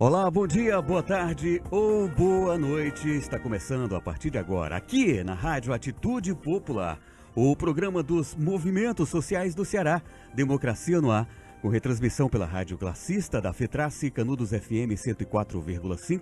Olá, bom dia, boa tarde ou boa noite. Está começando a partir de agora, aqui na Rádio Atitude Popular, o programa dos movimentos sociais do Ceará, Democracia no Ar, com retransmissão pela Rádio Classista da FETRACE, Canudos FM 104,5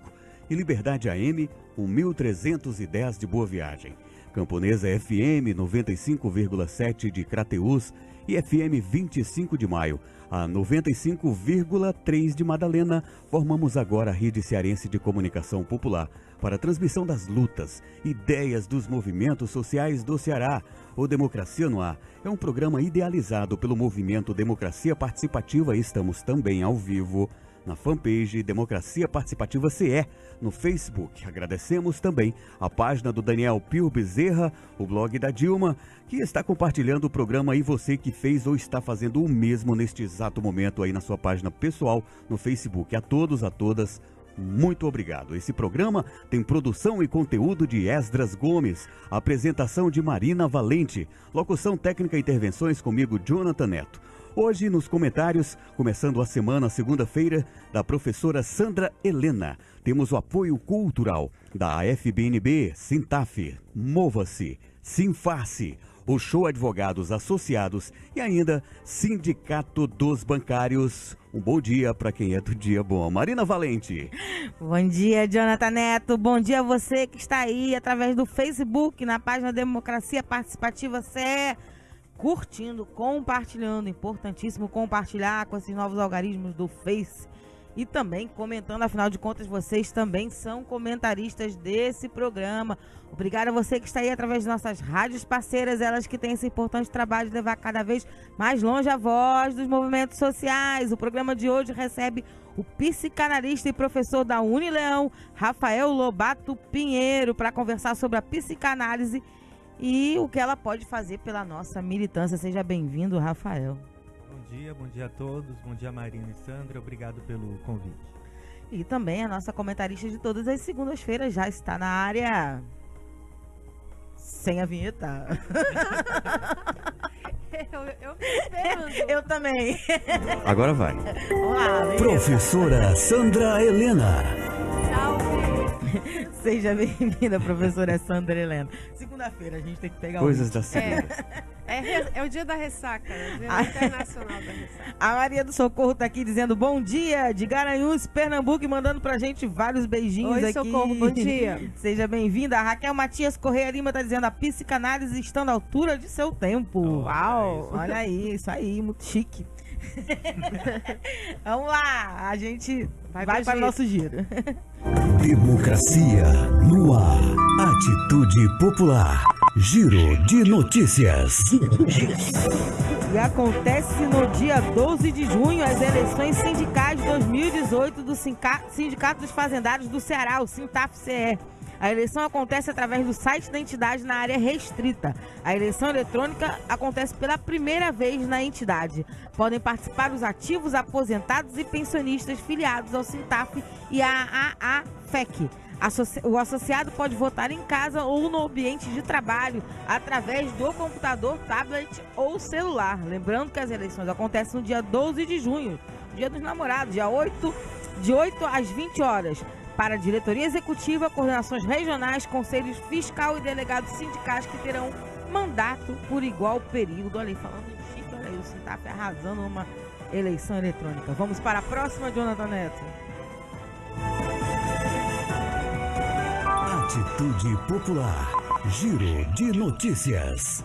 e Liberdade AM 1310 de Boa Viagem, Camponesa FM 95,7 de Crateús e FM 25 de Maio, a 95,3 de Madalena. Formamos agora a Rede Cearense de Comunicação Popular para a transmissão das lutas, ideias dos movimentos sociais do Ceará. O Democracia no Ar é um programa idealizado pelo movimento Democracia Participativa e estamos também ao vivo na fanpage Democracia Participativa CE, no Facebook. Agradecemos também a página do Daniel Pio Bezerra, o blog da Dilma, que está compartilhando o programa, e você que fez ou está fazendo o mesmo neste exato momento aí na sua página pessoal no Facebook. A todos, a todas, muito obrigado. Esse programa tem produção e conteúdo de Esdras Gomes, apresentação de Marina Valente, locução técnica e intervenções comigo, Jonathan Neto. Hoje, nos comentários, começando a semana, segunda-feira, da professora Sandra Helena. Temos o apoio cultural da FBNB, Sintaf, Mova-se, Sinface, o Show Advogados Associados e ainda Sindicato dos Bancários. Um bom dia para quem é do dia bom. Marina Valente. Bom dia, Jonathan Neto. Bom dia a você que está aí através do Facebook, na página Democracia Participativa CE. Curtindo, compartilhando, importantíssimo compartilhar com esses novos algoritmos do Face e também comentando, afinal de contas vocês também são comentaristas desse programa. Obrigada a você que está aí através de nossas rádios parceiras, elas que têm esse importante trabalho de levar cada vez mais longe a voz dos movimentos sociais. O programa de hoje recebe o psicanalista e professor da Unileão, Rafael Lobato Pinheiro, para conversar sobre a psicanálise e o que ela pode fazer pela nossa militância. Seja bem-vindo, Rafael. Bom dia a todos. Bom dia, Marina e Sandra. Obrigado pelo convite. E também a nossa comentarista de todas as segundas-feiras já está na área sem a vinheta. Eu também. Agora vai. Olá, professora Sandra Helena. Seja bem-vinda, professora Sandra Helena. Segunda-feira a gente tem que pegar coisas da segunda. É o dia da ressaca, né? O dia internacional da ressaca. A Maria do Socorro tá aqui dizendo bom dia, de Garanhuns, Pernambuco, e mandando pra gente vários beijinhos. Oi, aqui. Socorro, bom dia. Seja bem-vinda. A Raquel Matias Correia Lima tá dizendo a psicanálise estando à altura de seu tempo. Uau! Olha aí, isso aí, muito chique. Vamos lá, a gente vai para o nosso giro. Democracia no ar. Atitude Popular. Giro de notícias. E acontece no dia 12 de junho as eleições sindicais de 2018 do Sindicato dos Fazendários do Ceará, o Sintaf-CE. A eleição acontece através do site da entidade na área restrita. A eleição eletrônica acontece pela primeira vez na entidade. Podem participar os ativos, aposentados e pensionistas filiados ao Sintaf e à AAFEC. O associado pode votar em casa ou no ambiente de trabalho através do computador, tablet ou celular. Lembrando que as eleições acontecem no dia 12 de junho, dia dos namorados, dia 8, de 8 às 20 horas. Para a diretoria executiva, coordenações regionais, conselhos fiscal e delegados sindicais que terão mandato por igual período. Olha aí, falando de chique, olha aí, o Sintaf arrasando uma eleição eletrônica. Vamos para a próxima, Jonathan Neto. Atitude Popular. Giro de notícias.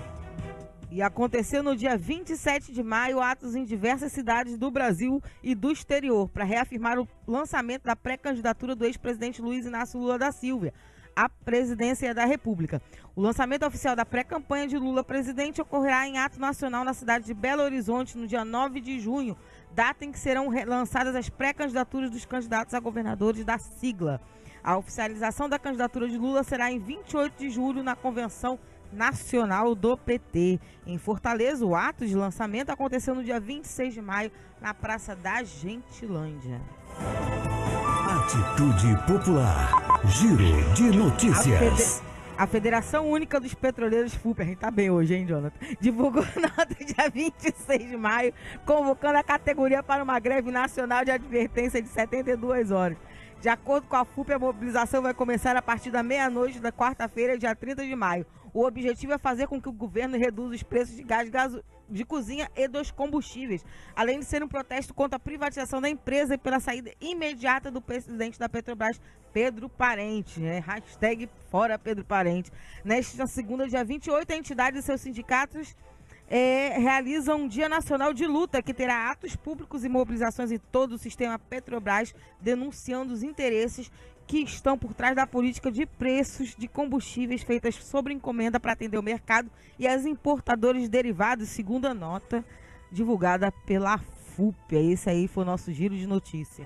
E aconteceu no dia 27 de maio atos em diversas cidades do Brasil e do exterior para reafirmar o lançamento da pré-candidatura do ex-presidente Luiz Inácio Lula da Silva à presidência da República. O lançamento oficial da pré-campanha de Lula presidente ocorrerá em ato nacional na cidade de Belo Horizonte no dia 9 de junho, data em que serão lançadas as pré-candidaturas dos candidatos a governadores da sigla. A oficialização da candidatura de Lula será em 28 de julho na Convenção Nacional do PT. Em Fortaleza, o ato de lançamento aconteceu no dia 26 de maio na Praça da Gentilândia. Atitude Popular. Giro de notícias. A Federação Única dos Petroleiros, FUP, a gente tá bem hoje, hein, Jonathan? Divulgou nota dia 26 de maio, convocando a categoria para uma greve nacional de advertência de 72 horas. De acordo com a FUP, a mobilização vai começar a partir da meia-noite da quarta-feira, dia 30 de maio. O objetivo é fazer com que o governo reduza os preços de gás de cozinha e dos combustíveis, além de ser um protesto contra a privatização da empresa e pela saída imediata do presidente da Petrobras, Pedro Parente. Hashtag fora Pedro Parente. Nesta segunda, dia 28, a entidade e seus sindicatos realizam um Dia Nacional de Luta, que terá atos públicos e mobilizações em todo o sistema Petrobras, denunciando os interesses que estão por trás da política de preços de combustíveis feitas sob encomenda para atender o mercado e as importadoras de derivados, segundo a nota divulgada pela FUP. Esse aí foi o nosso giro de notícia.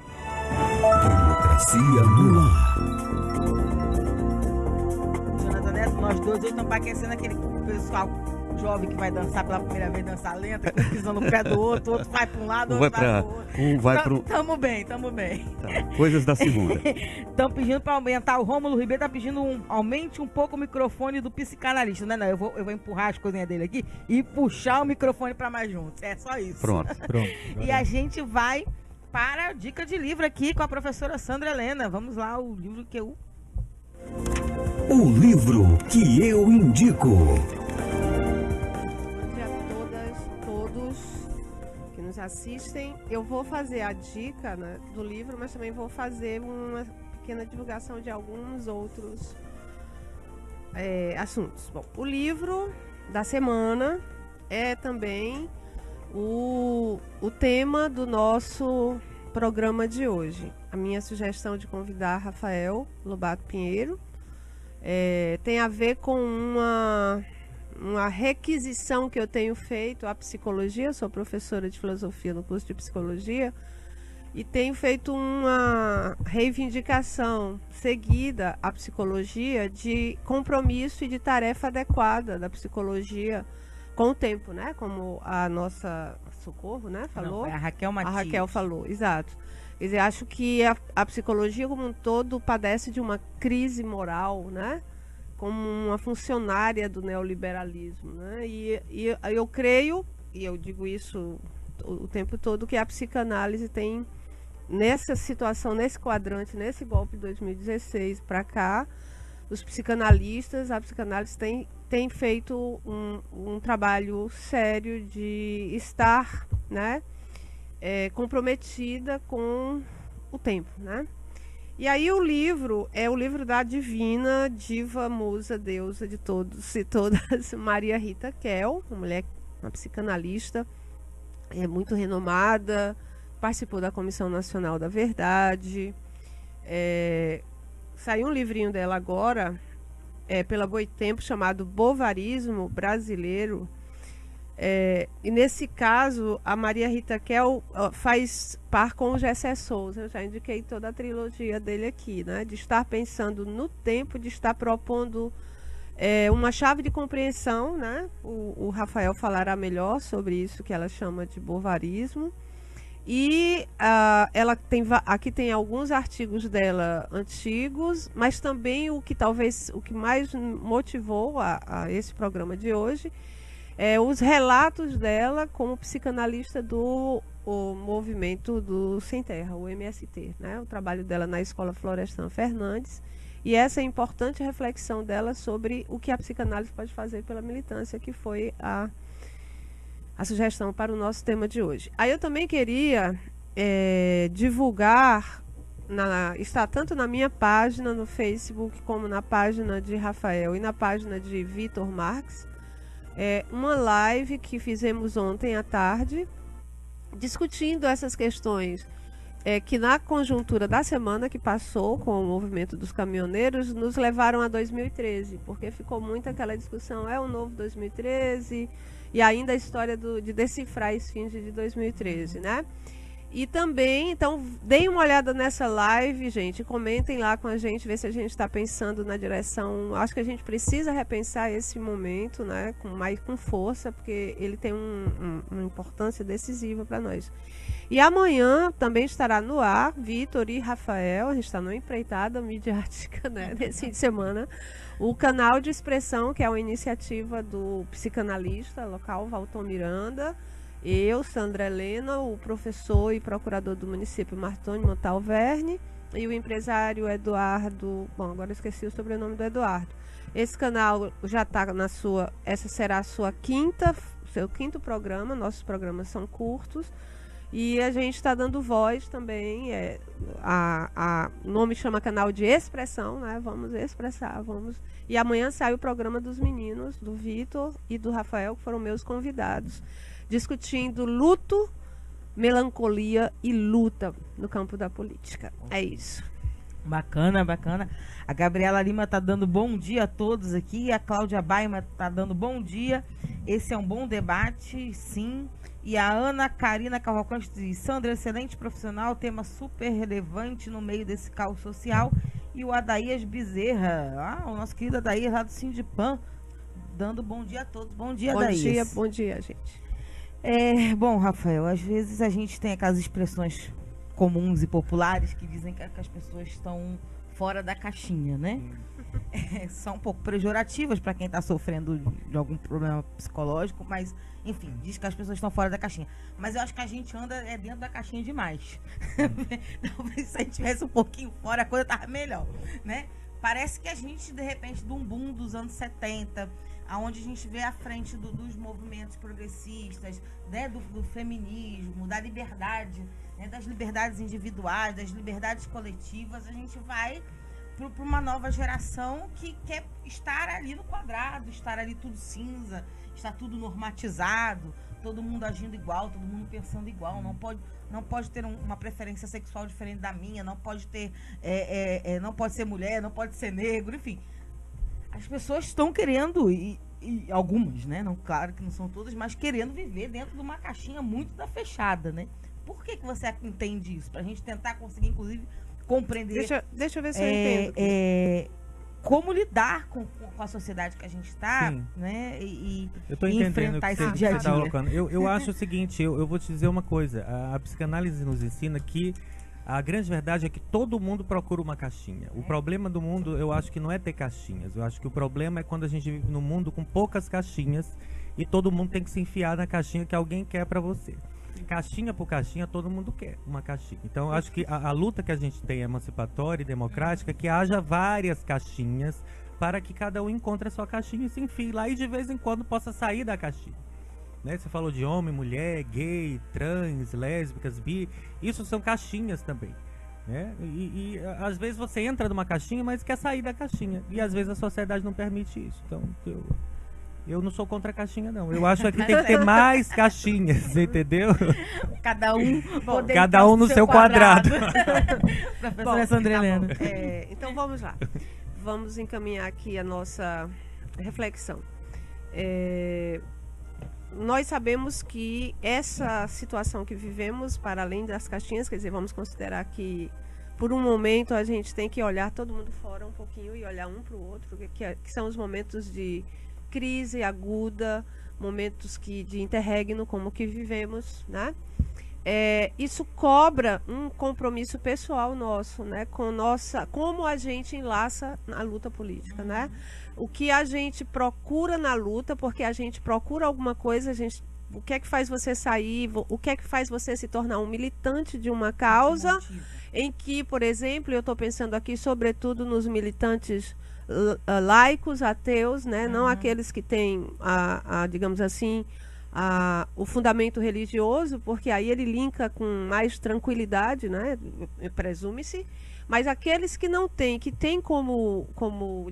Democracia no ar. Jonathan Neto, nós dois hoje estamos aquecendo aquele pessoal jovem que vai dançar pela primeira vez, dançar lenta, pisando no pé do outro, outro vai para um lado, outro vai para o outro. Um vai pro... Tamo bem. Tá. Coisas da segunda. Estão pedindo para aumentar. O Rômulo Ribeiro tá pedindo aumente um pouco o microfone do psicanalista. Não, eu vou empurrar as coisinhas dele aqui e puxar o microfone para mais juntos. É só isso. Pronto. E a gente vai para a dica de livro aqui com a professora Sandra Helena. Vamos lá, o livro que eu... O livro que eu indico. Nos assistem. Eu vou fazer a dica, né, do livro, mas também vou fazer uma pequena divulgação de alguns outros assuntos. Bom, o livro da semana é também o tema do nosso programa de hoje. A minha sugestão de convidar Rafael Lobato Pinheiro tem a ver com uma requisição que eu tenho feito à psicologia. Eu sou professora de filosofia no curso de psicologia e tenho feito uma reivindicação seguida à psicologia de compromisso e de tarefa adequada da psicologia com o tempo, né? Como a nossa Socorro, né, falou. Não, a Raquel Matias. A Raquel falou, exato. Quer dizer, acho que a psicologia como um todo padece de uma crise moral, né? Como uma funcionária do neoliberalismo, né? E eu creio, e eu digo isso o tempo todo, que a psicanálise tem, nessa situação, nesse quadrante, nesse golpe de 2016 para cá, os psicanalistas, a psicanálise tem feito um trabalho sério de estar, né, comprometida com o tempo, né? E aí o livro é o livro da divina, diva, musa, deusa de todos e todas, Maria Rita Kell, uma psicanalista muito renomada, participou da Comissão Nacional da Verdade. Saiu um livrinho dela agora, pela Boitempo, chamado Bovarismo Brasileiro. E nesse caso, a Maria Rita Kell faz par com o Gessé Souza. Eu já indiquei toda a trilogia dele aqui, né? De estar pensando no tempo, de estar propondo uma chave de compreensão, né? O Rafael falará melhor sobre isso, que ela chama de bovarismo. E ela aqui tem alguns artigos dela antigos, mas também o que mais motivou a esse programa de hoje os relatos dela como psicanalista do movimento do Sem Terra, o MST, né? O trabalho dela na Escola Florestan Fernandes, e essa importante reflexão dela sobre o que a psicanálise pode fazer pela militância, que foi a sugestão para o nosso tema de hoje. Aí eu também queria divulgar, está tanto na minha página no Facebook, como na página de Rafael e na página de Vitor Marques, uma live que fizemos ontem à tarde, discutindo essas questões que na conjuntura da semana que passou com o movimento dos caminhoneiros nos levaram a 2013, porque ficou muito aquela discussão, o novo 2013, e ainda a história de decifrar a esfinge de 2013, né? E também, então, deem uma olhada nessa live, gente. Comentem lá com a gente, ver se a gente está pensando na direção. Acho que a gente precisa repensar esse momento, né? Com força, porque ele tem uma importância decisiva para nós. E amanhã também estará no ar, Vitor e Rafael. A gente está numa empreitada midiática, né? Nesse fim de semana. O canal de expressão, que é uma iniciativa do psicanalista local, Valton Miranda. Eu, Sandra Helena, o professor e procurador do município Martoni Montalverne e o empresário Eduardo, bom, agora eu esqueci o sobrenome do Eduardo. Esse canal já está essa será a seu quinto programa, nossos programas são curtos e a gente está dando voz também, o nome chama canal de expressão, né? Vamos expressar, E amanhã sai o programa dos meninos, do Vitor e do Rafael, que foram meus convidados, discutindo luto, melancolia e luta no campo da política. É isso. Bacana, bacana. A Gabriela Lima tá dando bom dia a todos aqui. A Cláudia Baima tá dando bom dia. Esse é um bom debate, sim. E a Ana Karina Cavalcante diz: Sandra, excelente profissional, tema super relevante no meio desse caos social. E o Adaías Bezerra, o nosso querido Adaías lá do Sindipan, dando bom dia a todos. Bom dia, Adaías. Bom dia, gente. Bom, Rafael, às vezes a gente tem aquelas expressões comuns e populares que dizem que as pessoas estão fora da caixinha, né? São um pouco pejorativas para quem está sofrendo de algum problema psicológico, mas, enfim, diz que as pessoas estão fora da caixinha. Mas eu acho que a gente anda dentro da caixinha demais. Talvez se a gente estivesse um pouquinho fora, a coisa estava melhor, né? Parece que a gente, de repente, de um boom dos anos 70... onde a gente vê à frente dos movimentos progressistas, né, do feminismo, da liberdade, né, das liberdades individuais, das liberdades coletivas, a gente vai para uma nova geração que quer estar ali no quadrado, estar ali tudo cinza, estar tudo normatizado, todo mundo agindo igual, todo mundo pensando igual, não pode ter uma preferência sexual diferente da minha, não pode ter, não pode ser mulher, não pode ser negro, enfim. As pessoas estão querendo, e algumas, né? Não, claro que não são todas, mas querendo viver dentro de uma caixinha muito fechada, né? Por que você entende isso? Pra gente tentar conseguir, inclusive, compreender... Deixa eu ver se eu entendo. Como lidar com a sociedade que a gente está, né? E eu tô entendendo enfrentar esse que dia a você tá dia. colocando. Eu acho o seguinte, eu vou te dizer uma coisa. A psicanálise nos ensina que a grande verdade é que todo mundo procura uma caixinha. O problema do mundo, eu acho que não é ter caixinhas. Eu acho que o problema é quando a gente vive num mundo com poucas caixinhas e todo mundo tem que se enfiar na caixinha que alguém quer pra você. Caixinha por caixinha, todo mundo quer uma caixinha. Então, eu acho que a luta que a gente tem emancipatória e democrática é que haja várias caixinhas para que cada um encontre a sua caixinha e se enfie lá e de vez em quando possa sair da caixinha. Né? Você falou de homem, mulher, gay, trans, lésbicas, bi. Isso são caixinhas também. Né? E às vezes você entra numa caixinha, mas quer sair da caixinha. E às vezes a sociedade não permite isso. Então, eu não sou contra a caixinha, não. Eu acho que tem que ter mais caixinhas, entendeu? Cada um no seu quadrado. Professora Sandra Helena. Então vamos lá. Vamos encaminhar aqui a nossa reflexão. Nós sabemos que essa situação que vivemos, para além das caixinhas, quer dizer, vamos considerar que por um momento a gente tem que olhar todo mundo fora um pouquinho e olhar um para o outro, que são os momentos de crise aguda, momentos de interregno como o que vivemos, né? Isso cobra um compromisso pessoal nosso, né? Como a gente enlaça na luta política, né? O que a gente procura na luta, porque a gente procura alguma coisa, o que é que faz você sair, o que é que faz você se tornar um militante de uma causa, em que, por exemplo, eu estou pensando aqui sobretudo nos militantes laicos, ateus, né? Não aqueles que têm, digamos assim, o fundamento religioso, porque aí ele linka com mais tranquilidade, né? Presume-se. Mas aqueles que não têm, que têm como,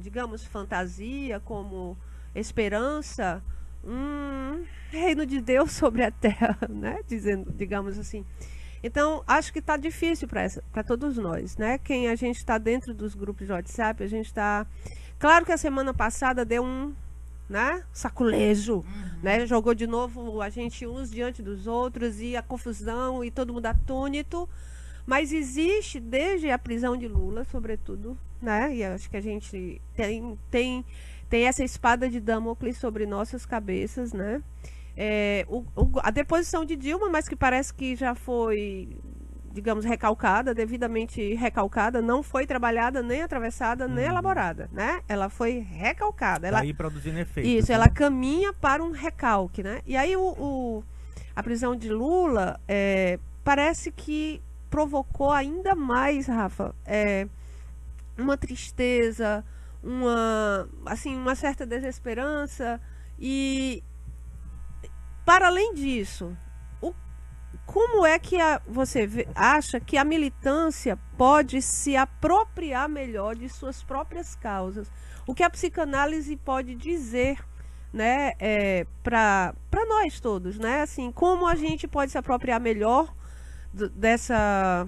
digamos, fantasia, como esperança, reino de Deus sobre a terra, né? Digamos assim. Então, acho que está difícil para todos nós, né? Quem a gente está dentro dos grupos de WhatsApp, a gente está... Claro que a semana passada deu né? Saculejo, né? Jogou de novo a gente uns diante dos outros e a confusão e todo mundo atônito. Mas existe, desde a prisão de Lula, sobretudo, né? E acho que a gente tem essa espada de Damocles sobre nossas cabeças, né? A deposição de Dilma, mas que parece que já foi, digamos, recalcada, devidamente recalcada, não foi trabalhada, nem atravessada, nem elaborada, né? Ela foi recalcada. Ela aí produzindo efeitos. Isso, né? ela caminha para um recalque, né? E aí a prisão de Lula parece que provocou ainda mais, Rafa, uma tristeza, uma certa desesperança e, para além disso, como é que você acha que a militância pode se apropriar melhor de suas próprias causas? O que a psicanálise pode dizer, né, para nós todos, né? Assim, como a gente pode se apropriar melhor dessa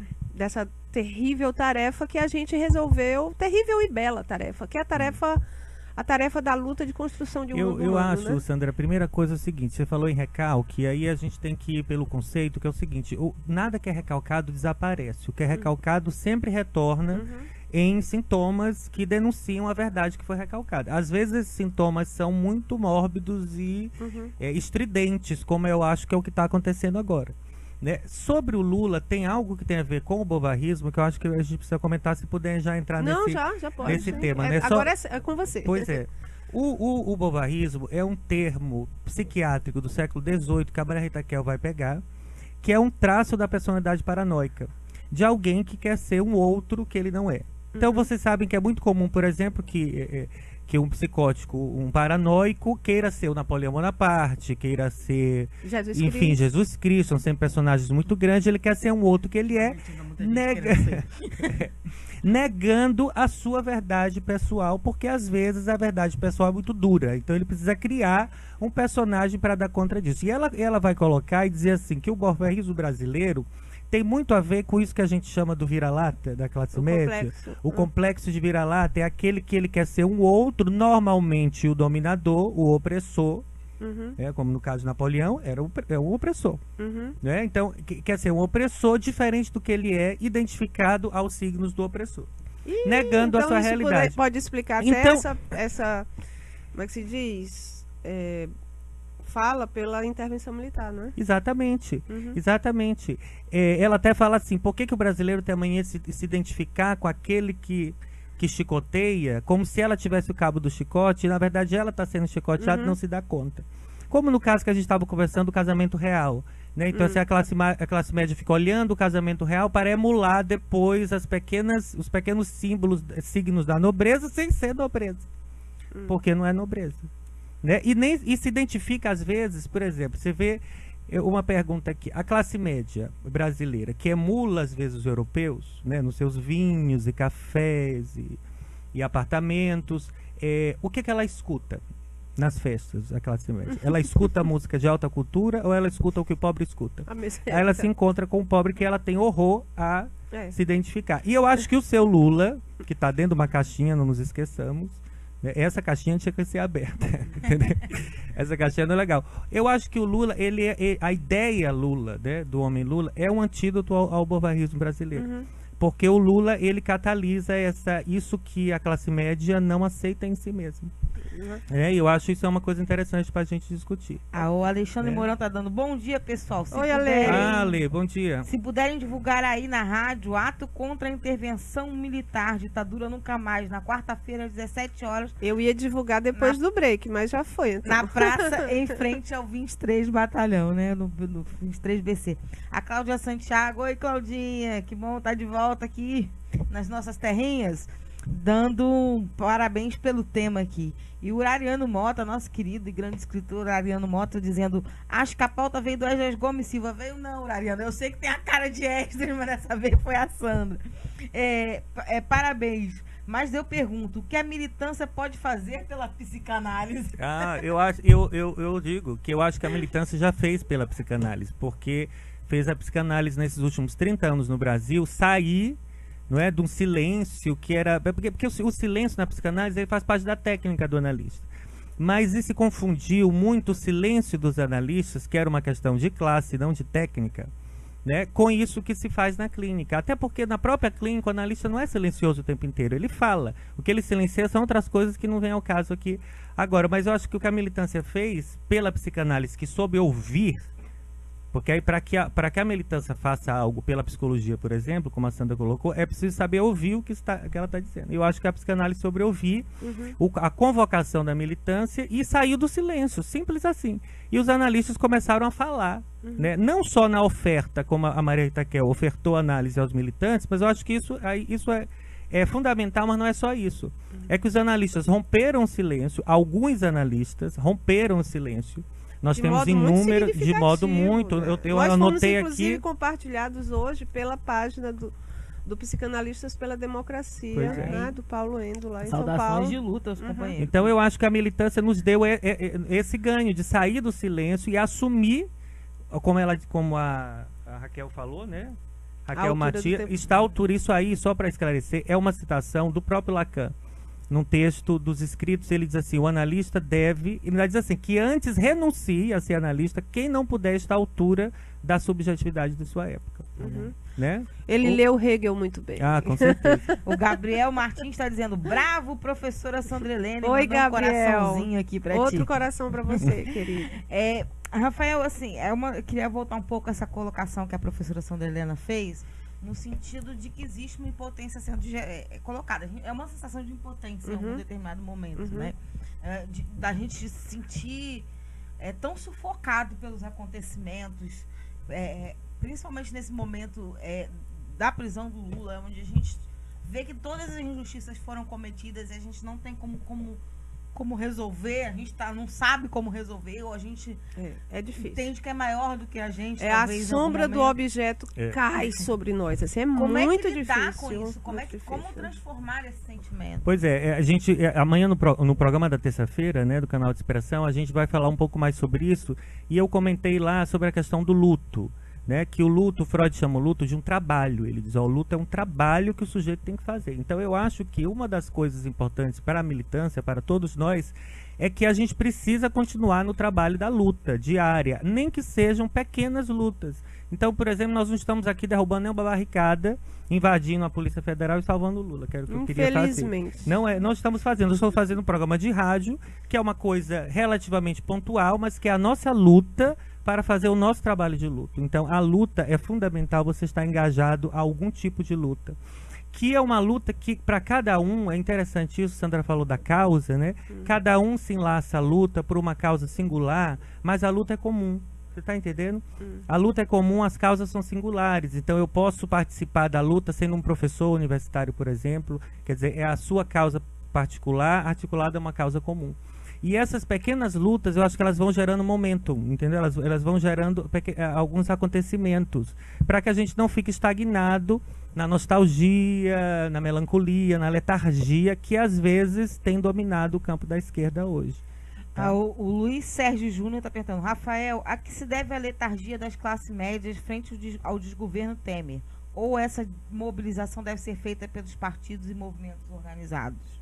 terrível tarefa que a gente resolveu, terrível e bela tarefa, que é a tarefa da luta de construção de um mundo Eu humano, acho, né? Sandra, a primeira coisa é o seguinte, você falou em recalque, aí a gente tem que ir pelo conceito, que é o seguinte, nada que é recalcado desaparece, o que é recalcado sempre retorna em sintomas que denunciam a verdade que foi recalcada. Às vezes esses sintomas são muito mórbidos e estridentes, como eu acho que é o que está acontecendo agora. Né? Sobre o Lula, tem algo que tem a ver com o bovarrismo, que eu acho que a gente precisa comentar, se puder já entrar Já pode, nesse tema. Né? Agora é com você. Pois é. O bovarrismo é um termo psiquiátrico do século XVIII que a Maria Rita Kell vai pegar, que é um traço da personalidade paranoica, de alguém que quer ser um outro que ele não é. Então vocês sabem que é muito comum, por exemplo, que um psicótico, um paranoico, queira ser o Napoleão Bonaparte, queira ser, Jesus Cristo, são sempre personagens muito grandes, ele quer ser um outro que ele é, negando a sua verdade pessoal, porque às vezes a verdade pessoal é muito dura, então ele precisa criar um personagem para dar conta disso. E ela vai colocar e dizer assim, que o bovarrismo brasileiro tem muito a ver com isso que a gente chama do vira-lata, da classe média. O complexo de vira-lata é aquele que ele quer ser um outro, normalmente o dominador, o opressor, como no caso de Napoleão, era o opressor. Né? Então, quer ser um opressor diferente do que ele é, identificado aos signos do opressor. Negando a sua realidade. Pode explicar até essa, como é que se diz? Fala pela intervenção militar, não é? Exatamente, exatamente. Ela até fala assim, por que o brasileiro tem a mania de se identificar com aquele que chicoteia, como se ela tivesse o cabo do chicote, e na verdade ela está sendo chicoteada e não se dá conta. Como no caso que a gente estava conversando do casamento real. Né? Então, assim, a classe média fica olhando o casamento real para emular depois os pequenos signos da nobreza, sem ser nobreza. Porque não é nobreza. Né? E se identifica às vezes, por exemplo, você vê uma pergunta aqui, a classe média brasileira, que emula às vezes os europeus, né, nos seus vinhos e cafés e apartamentos, o que ela escuta nas festas, a classe média? Ela escuta música de alta cultura ou ela escuta o que o pobre escuta? Aí ela se encontra com o pobre que ela tem horror a se identificar. E eu acho que o seu Lula, que está dentro de uma caixinha, não nos esqueçamos, essa caixinha tinha que ser aberta, entendeu? Essa caixinha não é legal. Eu acho que o Lula, a ideia Lula, né, do homem Lula, é um antídoto ao bovarrismo brasileiro. Porque o Lula, ele catalisa isso que a classe média não aceita em si mesmo. E eu acho isso é uma coisa interessante pra gente discutir. O Alexandre Mourão tá dando bom dia, pessoal. Oi, Ale. Ale, bom dia. Se puderem divulgar aí na rádio, ato contra a intervenção militar, ditadura nunca mais, na quarta-feira às 17 horas. Eu ia divulgar depois do break, mas já foi. Então. Na praça, em frente ao 23 Batalhão, né? No 23 BC. A Cláudia Santiago, oi Claudinha, que bom estar de volta aqui nas nossas terrinhas, dando parabéns pelo tema aqui. E o Ariano Mota, nosso querido e grande escritor Ariano Mota, dizendo, acho que a pauta veio do Esdras Gomes Silva. Veio não, Ariano, eu sei que tem a cara de Esdras, mas dessa vez foi a Sandra. Parabéns. Mas eu pergunto, o que a militância pode fazer pela psicanálise? Eu digo que eu acho que a militância já fez pela psicanálise, porque fez a psicanálise nesses últimos 30 anos no Brasil sair, não é, de um silêncio que era... Porque o silêncio na psicanálise ele faz parte da técnica do analista. Mas e se confundiu muito o silêncio dos analistas, que era uma questão de classe, não de técnica, né, com isso que se faz na clínica. Até porque na própria clínica o analista não é silencioso o tempo inteiro, ele fala. O que ele silencia são outras coisas que não vem ao caso aqui agora. Mas eu acho que o que a militância fez pela psicanálise, que soube ouvir, porque aí para que a militância faça algo pela psicologia, por exemplo, como a Sandra colocou, é preciso saber ouvir o que ela está dizendo. Eu acho que a psicanálise soube ouvir a convocação da militância e saiu do silêncio, simples assim. E os analistas começaram a falar, né? Não só na oferta, como a Maria Rita Kel ofertou análise aos militantes, mas eu acho que isso é fundamental, mas não é só isso. É que os analistas romperam o silêncio, alguns analistas romperam o silêncio. Nós temos inúmeros, de modo muito... Né? Eu Nós anotei fomos, inclusive, aqui... compartilhados hoje pela página do Psicanalistas pela Democracia, né? Do Paulo Endo, lá em São Paulo. Saudações de luta aos companheiros. Então eu acho que a militância nos deu esse ganho de sair do silêncio e assumir, como a Raquel falou, né? Raquel Matias, está à altura. Isso aí, só para esclarecer, é uma citação do próprio Lacan. Num texto dos escritos, ele diz assim, o analista deve... Ele diz assim, que antes renuncie a ser analista quem não puder estar à altura da subjetividade de sua época. Né? Ele leu Hegel muito bem. Ah, com certeza. O Gabriel Martins está dizendo, bravo, professora Sandra Helena. Oi, Gabriel. Um coraçãozinho aqui para ti. Outro coração para você, querido. Rafael, assim, eu queria voltar um pouco a essa colocação que a professora Sandra Helena fez, no sentido de que existe uma impotência sendo colocada. É uma sensação de impotência em algum determinado momento, né? Da gente se sentir tão sufocado pelos acontecimentos, principalmente nesse momento da prisão do Lula, onde a gente vê que todas as injustiças foram cometidas e a gente não tem como resolver, a gente não sabe como resolver, ou a gente difícil. Entende que é maior do que a gente. A sombra do objeto cai sobre nós. Isso é muito difícil. Com isso? Como transformar esse sentimento? Pois a gente, amanhã no programa da terça-feira, né, do canal de Expressão, a gente vai falar um pouco mais sobre isso, e eu comentei lá sobre a questão do luto. Né, que o luto, Freud chama o luto de um trabalho. Ele diz, o luto é um trabalho que o sujeito tem que fazer. Então eu acho que uma das coisas importantes para a militância, para todos nós, é que a gente precisa continuar no trabalho da luta diária, nem que sejam pequenas lutas. Então, por exemplo, nós não estamos aqui derrubando nenhuma barricada, invadindo a Polícia Federal e salvando o Lula, que era o que eu queria fazer. Não estamos fazendo, nós estamos fazendo um programa de rádio, que é uma coisa relativamente pontual, mas que é a nossa luta para fazer o nosso trabalho de luto. Então, a luta é fundamental, você estar engajado a algum tipo de luta. Que é uma luta que, para cada um, é interessante isso, Sandra falou da causa, né? Cada um se enlaça à luta por uma causa singular, mas a luta é comum. Você está entendendo? A luta é comum, as causas são singulares. Então, eu posso participar da luta sendo um professor universitário, por exemplo. Quer dizer, é a sua causa particular articulada a uma causa comum. E essas pequenas lutas, eu acho que elas vão gerando momentum, entendeu? Elas vão gerando alguns acontecimentos, para que a gente não fique estagnado na nostalgia, na melancolia, na letargia, que às vezes tem dominado o campo da esquerda hoje. O Luiz Sérgio Júnior está perguntando, Rafael, a que se deve a letargia das classes médias frente ao desgoverno Temer? Ou essa mobilização deve ser feita pelos partidos e movimentos organizados?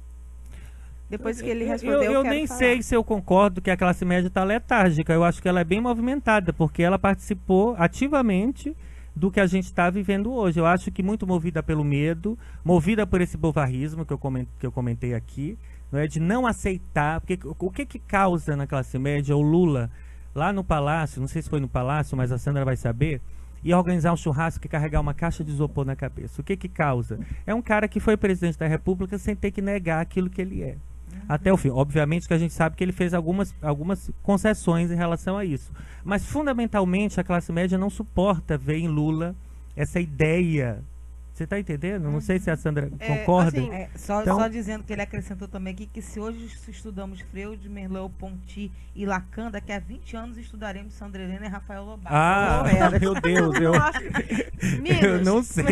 Depois que ele respondeu, eu nem sei se eu concordo que a classe média está letárgica. Eu acho que ela é bem movimentada, porque ela participou ativamente do que a gente está vivendo hoje. Eu acho que muito movida pelo medo, movida por esse bovarismo que eu comentei aqui, não é, de não aceitar. Porque o que causa na classe média o Lula, lá no Palácio, não sei se foi no Palácio, mas a Sandra vai saber, e organizar um churrasco e carregar uma caixa de isopor na cabeça. O que causa? É um cara que foi presidente da República sem ter que negar aquilo que ele é. Até o fim. Obviamente que a gente sabe que ele fez algumas concessões em relação a isso. Mas, fundamentalmente, a classe média não suporta ver em Lula essa ideia. Você está entendendo? Não sei se a Sandra concorda. Assim, só dizendo que ele acrescentou também aqui que se hoje estudamos Freud, Merleau-Ponty e Lacan, daqui a 20 anos estudaremos Sandra Helena e Rafael Lobato. Meu Deus. Eu não sei.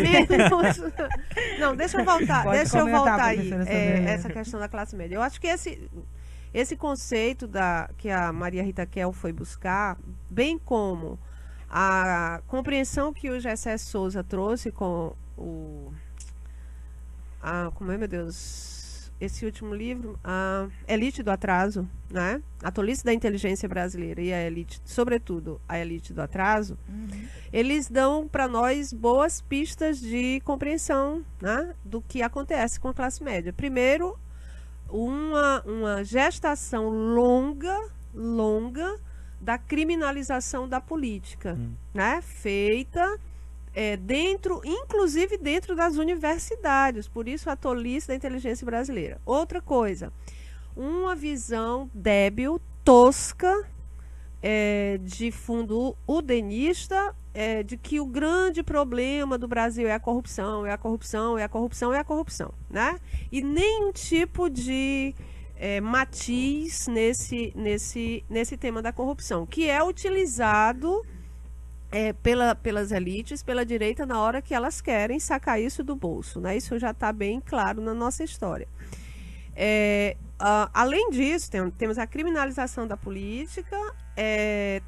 Não, deixa eu voltar aí. Essa questão da classe média. Eu acho que esse conceito que a Maria Rita Kel foi buscar, bem como a compreensão que o Gessé Souza trouxe com como é, meu Deus, esse último livro, a Elite do Atraso, né? A Tolice da Inteligência Brasileira e a Elite, sobretudo a Elite do Atraso, eles dão para nós boas pistas de compreensão, né, do que acontece com a classe média. Primeiro, uma gestação longa da criminalização da política, né? Feita inclusive dentro das universidades, por isso a tolice da inteligência brasileira. Outra coisa, uma visão débil, tosca, de fundo udenista, de que o grande problema do Brasil é a corrupção, né? E nenhum tipo de matiz nesse tema da corrupção, que é utilizado pelas elites, pela direita, na hora que elas querem sacar isso do bolso, né? Isso já está bem claro na nossa história. Além disso, temos a criminalização da política,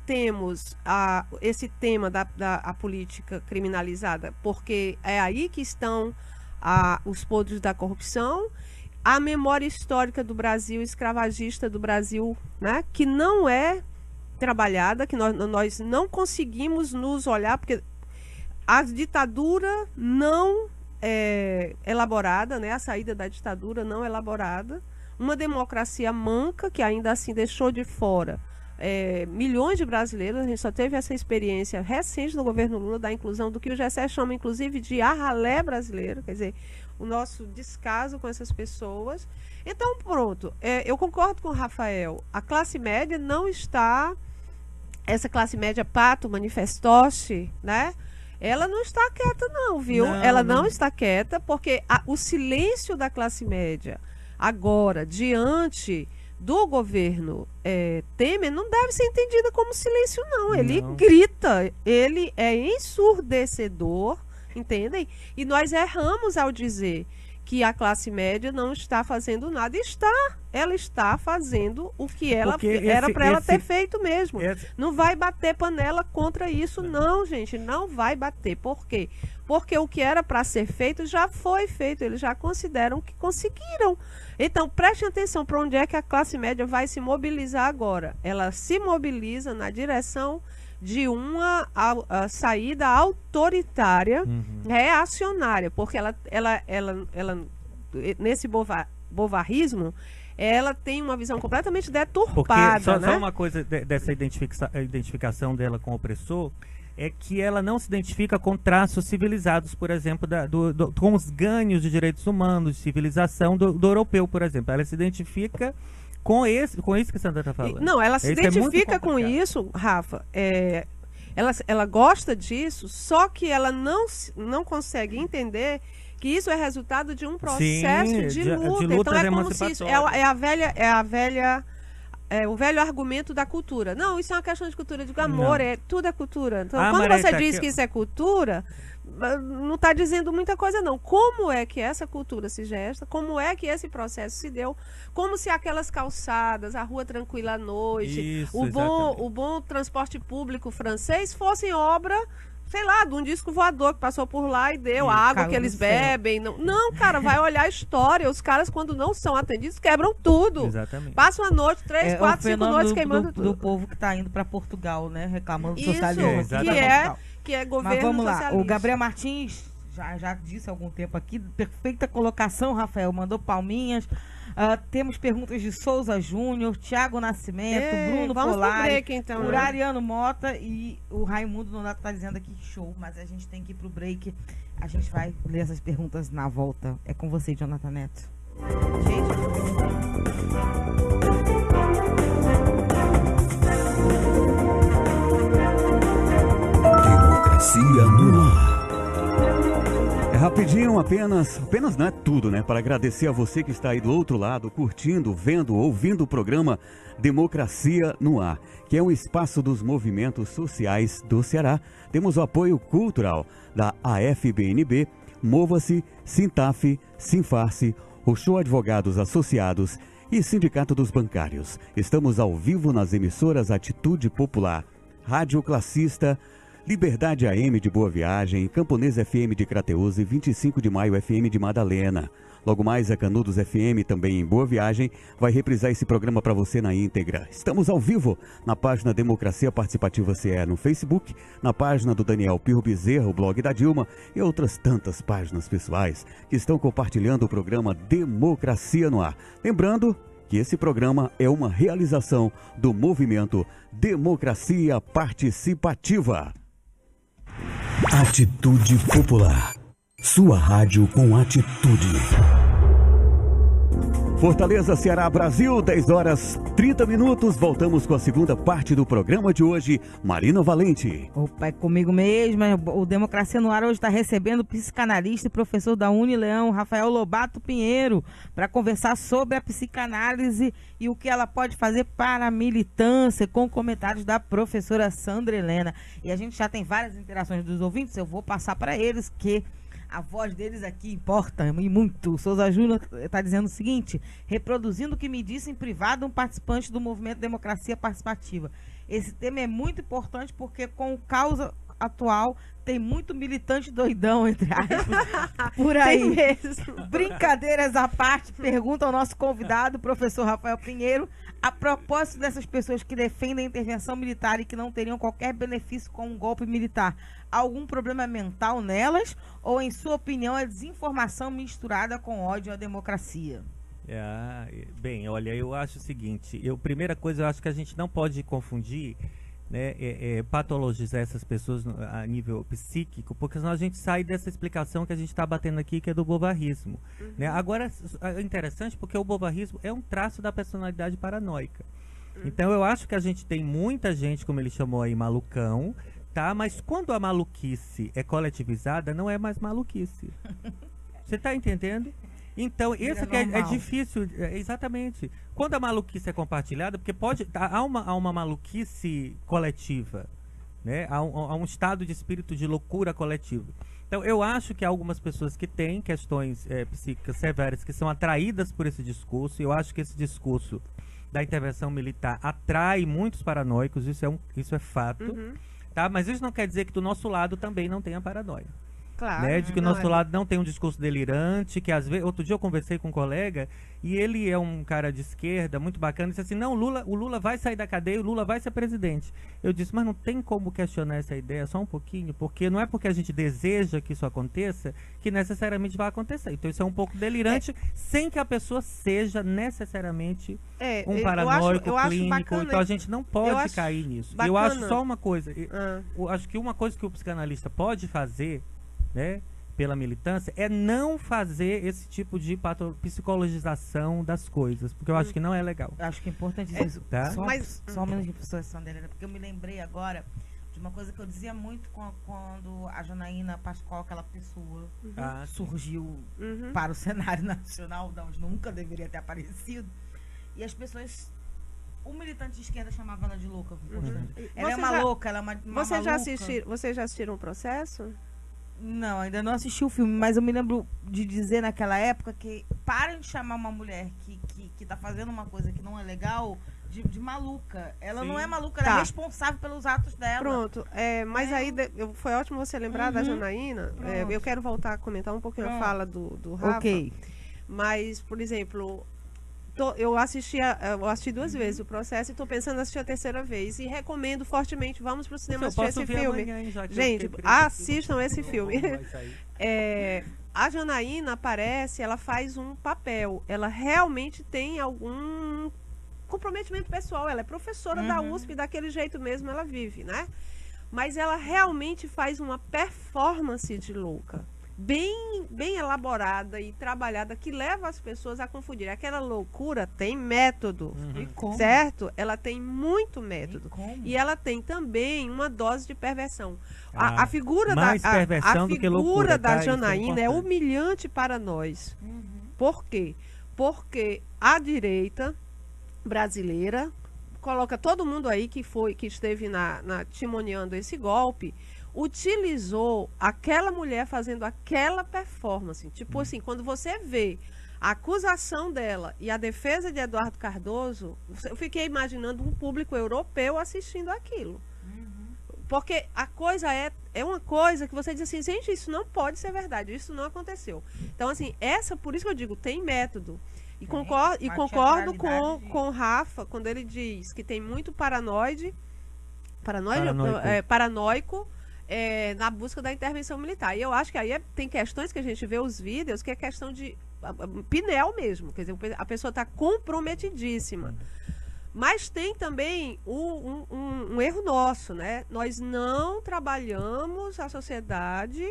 temos esse tema da política criminalizada, porque é aí que estão os podres da corrupção, a memória histórica do Brasil, escravagista do Brasil, né? Que não é trabalhada, que nós não conseguimos nos olhar, porque a ditadura não elaborada, né, a saída da ditadura não elaborada, uma democracia manca, que ainda assim deixou de fora milhões de brasileiros. A gente só teve essa experiência recente no governo Lula da inclusão do que o Gessé chama, inclusive, de arralé brasileiro, quer dizer, o nosso descaso com essas pessoas. Então, pronto, eu concordo com o Rafael, a classe média não está... Essa classe média pato, manifestoche, né? Ela não está quieta não, viu? Ela não está quieta, porque o silêncio da classe média agora, diante do governo Temer, não deve ser entendida como silêncio, não. Ele grita, ele é ensurdecedor, entendem? E nós erramos ao dizer que a classe média não está fazendo nada. Ela está fazendo o que era para ela ter feito mesmo. Não vai bater panela contra isso, não, gente. Não vai bater. Por quê? Porque o que era para ser feito já foi feito. Eles já consideram que conseguiram. Então, prestem atenção para onde é que a classe média vai se mobilizar agora. Ela se mobiliza na direção de uma saída autoritária, reacionária, porque ela nesse bovarismo, ela tem uma visão completamente deturpada. Só uma coisa dessa identificação dela com o opressor, é que ela não se identifica com traços civilizados, por exemplo, com os ganhos de direitos humanos, de civilização do europeu, por exemplo. Ela se identifica com isso que a Sandra está falando. Não, ela se identifica com isso, Rafa. Ela gosta disso, só que ela não consegue entender que isso é resultado de um processo de luta. Então é como se isso o velho argumento da cultura. Não, isso é uma questão de cultura, de amor, tudo é cultura. Então, quando você diz que isso é cultura, não está dizendo muita coisa, não. Como é que essa cultura se gesta? Como é que esse processo se deu? Como se aquelas calçadas, a rua tranquila à noite, o bom transporte público francês fossem obra, sei lá, de um disco voador que passou por lá e deu a água que eles bebem. Não, cara, vai olhar a história. Os caras, quando não são atendidos, quebram tudo. Exatamente. Passam a noite, 3, 4, 5 noites queimando tudo. Do povo que está indo para Portugal, né? Reclamando do isso, socialismo. Que é governo Mas vamos lá, socialista. o Gabriel Martins já disse há algum tempo aqui, perfeita colocação, Rafael, mandou palminhas. Temos perguntas de Souza Júnior, Tiago Nascimento, Bruno Polari, break, então, Ariano Mota e o Raimundo Nonato está dizendo aqui show, mas a gente tem que ir pro break. A gente vai ler essas perguntas na volta. É com você, Jonathan Neto. Democracia no ar. Rapidinho, apenas não é tudo, né? Para agradecer a você que está aí do outro lado, curtindo, vendo, ouvindo o programa Democracia no Ar, que é um espaço dos movimentos sociais do Ceará. Temos o apoio cultural da AFBNB, Mova-se, Sintaf, Sinfarce, Roxô Advogados Associados e Sindicato dos Bancários. Estamos ao vivo nas emissoras Atitude Popular, Rádio Classista, Liberdade AM de Boa Viagem, Camponês FM de Crateús e 25 de Maio FM de Madalena. Logo mais a Canudos FM, também em Boa Viagem, vai reprisar esse programa para você na íntegra. Estamos ao vivo na página Democracia Participativa CE no Facebook, na página do Daniel Pirro Bezerra, o blog da Dilma e outras tantas páginas pessoais que estão compartilhando o programa Democracia no Ar. Lembrando que esse programa é uma realização do movimento Democracia Participativa. Atitude Popular. Sua rádio com atitude. Fortaleza, Ceará, Brasil, 10 horas 30 minutos. Voltamos com a segunda parte do programa de hoje. Marina Valente. Opa, é comigo mesmo. O Democracia no Ar hoje está recebendo o psicanalista e professor da Unileão, Rafael Lobato Pinheiro, para conversar sobre a psicanálise e o que ela pode fazer para a militância, com comentários da professora Sandra Helena. E a gente já tem várias interações dos ouvintes, eu vou passar para eles que a voz deles aqui importa e muito. O Souza Júnior está dizendo o seguinte: reproduzindo o que me disse em privado um participante do movimento Democracia Participativa. Esse tema é muito importante porque com o causa atual tem muito militante doidão, entre aspas, por aí. Tem mesmo. Brincadeiras à parte, pergunta ao nosso convidado, professor Rafael Pinheiro, a propósito dessas pessoas que defendem a intervenção militar e que não teriam qualquer benefício com um golpe militar, algum problema mental nelas ou, em sua opinião, é desinformação misturada com ódio à democracia? Bem, olha, eu acho o seguinte, primeira coisa, eu acho que a gente não pode confundir, né, patologizar essas pessoas a nível psíquico, porque senão a gente sai dessa explicação que a gente está batendo aqui, que é do bobarrismo. Né? Agora, é interessante porque o bobarrismo é um traço da personalidade paranoica. Então, eu acho que a gente tem muita gente, como ele chamou aí, malucão, tá? Mas quando a maluquice é coletivizada, não é mais maluquice. Você está entendendo? Então, isso que é difícil, exatamente. Quando a maluquice é compartilhada, porque há uma maluquice coletiva, né? Há um estado de espírito de loucura coletiva. Então, eu acho que há algumas pessoas que têm questões psíquicas severas que são atraídas por esse discurso. Eu acho que esse discurso da intervenção militar atrai muitos paranoicos, isso é fato. Tá? Mas isso não quer dizer que do nosso lado também não tenha paranoia. Claro, né, de que o nosso lado não tem um discurso delirante, que às vezes, outro dia eu conversei com um colega e ele é um cara de esquerda muito bacana, e disse assim, não, o Lula vai sair da cadeia, o Lula vai ser presidente. Eu disse, mas não tem como questionar essa ideia só um pouquinho, porque não é porque a gente deseja que isso aconteça que necessariamente vai acontecer. Então isso é um pouco delirante, sem que a pessoa seja necessariamente um paranoico clínico. Então a gente não pode cair nisso. Eu acho só uma coisa, eu acho que uma coisa que o psicanalista pode fazer, né, pela militância, é não fazer esse tipo de psicologização das coisas, porque eu acho que não é legal. Eu acho que é importante isso. Tá? Só um minutinho, professor Sandra, porque eu me lembrei agora de uma coisa que eu dizia muito quando a Janaína Pascoal, aquela pessoa, surgiu para o cenário nacional, de onde nunca deveria ter aparecido, e as pessoas... O militante de esquerda chamava ela de louca. Ela é uma louca, ela é uma Vocês maluca. já assistiram o Processo? Não, ainda não assisti o filme, mas eu me lembro de dizer naquela época que parem de chamar uma mulher que tá fazendo uma coisa que não é legal de maluca. Ela não é maluca, ela é responsável pelos atos dela. Pronto, mas aí foi ótimo você lembrar da Janaína. Eu quero voltar a comentar um pouquinho a fala do Rafa. Ok. Mas, por exemplo... Eu assisti 2 vezes o Processo e estou pensando em assistir a 3ª vez. E recomendo fortemente, vamos para o cinema assistir esse filme. Amanhã, gente, assistam esse filme. A Janaína aparece, ela faz um papel. Ela realmente tem algum comprometimento pessoal. Ela é professora da USP, daquele jeito mesmo ela vive, né? Mas ela realmente faz uma performance de louca. Bem elaborada e trabalhada, que leva as pessoas a confundir. Aquela loucura tem método, certo? Ela tem muito método. E ela tem também uma dose de perversão. A figura da Janaína é humilhante para nós. Por quê? Porque a direita brasileira coloca todo mundo aí que esteve timoneando esse golpe, utilizou aquela mulher fazendo aquela performance. Tipo assim, quando você vê a acusação dela e a defesa de Eduardo Cardoso, eu fiquei imaginando um público europeu assistindo aquilo. Porque a coisa é uma coisa que você diz assim, gente, isso não pode ser verdade, isso não aconteceu. Então, assim, por isso que eu digo, tem método. E concordo com o Rafa, quando ele diz que tem muito paranoico na busca da intervenção militar. E eu acho que aí tem questões que a gente vê os vídeos, que é questão de pinel mesmo. Quer dizer, a pessoa está comprometidíssima. Mas tem também um erro nosso, né? Nós não trabalhamos a sociedade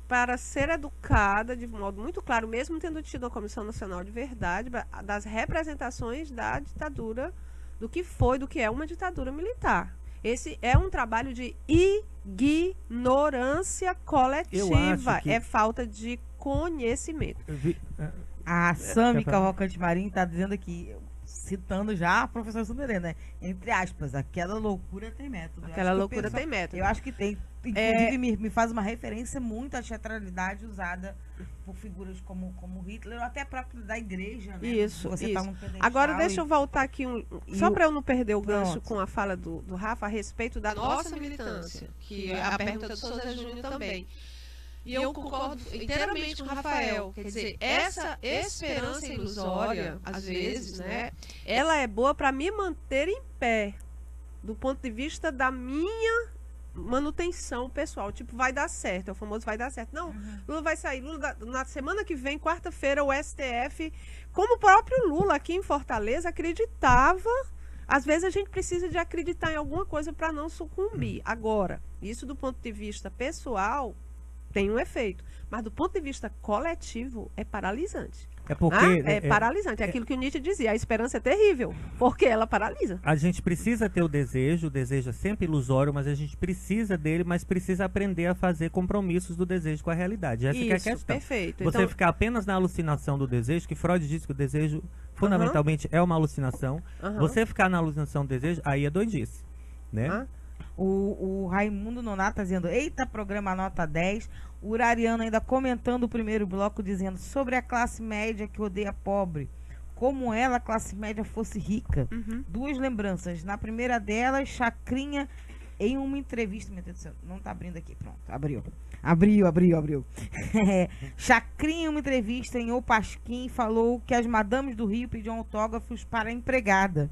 para ser educada de modo muito claro, mesmo tendo tido a Comissão Nacional de Verdade, das representações da ditadura, do que é uma ditadura militar. Esse é um trabalho de ignorância coletiva, é falta de conhecimento. A Sami Cavalcante Marinho está dizendo aqui, citando já a professora Sunderê, né? Entre aspas, aquela loucura tem método. Aquela loucura tem método. Eu acho que tem. Inclusive, me faz uma referência muito à teatralidade usada por figuras como Hitler, ou até próprio da igreja, né? Isso, Você isso. tá num pedestal. Agora, deixa eu voltar aqui, só para eu não perder o gancho com a fala do Rafa a respeito da nossa militância, que é a pergunta do Souza Júnior também. E eu concordo inteiramente com o Rafael. Quer dizer, essa esperança ilusória, às vezes, né, ela é boa para me manter em pé, do ponto de vista da minha manutenção pessoal. Tipo, vai dar certo, é o famoso vai dar certo. Não, Lula vai sair. Na semana que vem, quarta-feira, o STF, como o próprio Lula aqui em Fortaleza, acreditava. Às vezes a gente precisa de acreditar em alguma coisa para não sucumbir. Agora, isso do ponto de vista pessoal tem um efeito, mas do ponto de vista coletivo é paralisante. É porque paralisante. É aquilo que o Nietzsche dizia, a esperança é terrível, porque ela paralisa. A gente precisa ter o desejo é sempre ilusório, mas a gente precisa dele, mas precisa aprender a fazer compromissos do desejo com a realidade. Essa que é a questão. Perfeito. Você ficar apenas na alucinação do desejo, que Freud diz que o desejo fundamentalmente é uma alucinação. Você ficar na alucinação do desejo, aí é doidice, né? O Raimundo Nonato tá dizendo, eita, programa nota 10. O Urariano ainda comentando o primeiro bloco, dizendo sobre a classe média que odeia pobre. Como ela, a classe média, fosse rica. Duas lembranças. Na primeira delas, Chacrinha, em uma entrevista... Meu Deus do céu, não tá abrindo aqui. Pronto, abriu. Abriu. Chacrinha, em uma entrevista em O Pasquim, falou que as madames do Rio pediam autógrafos para a empregada.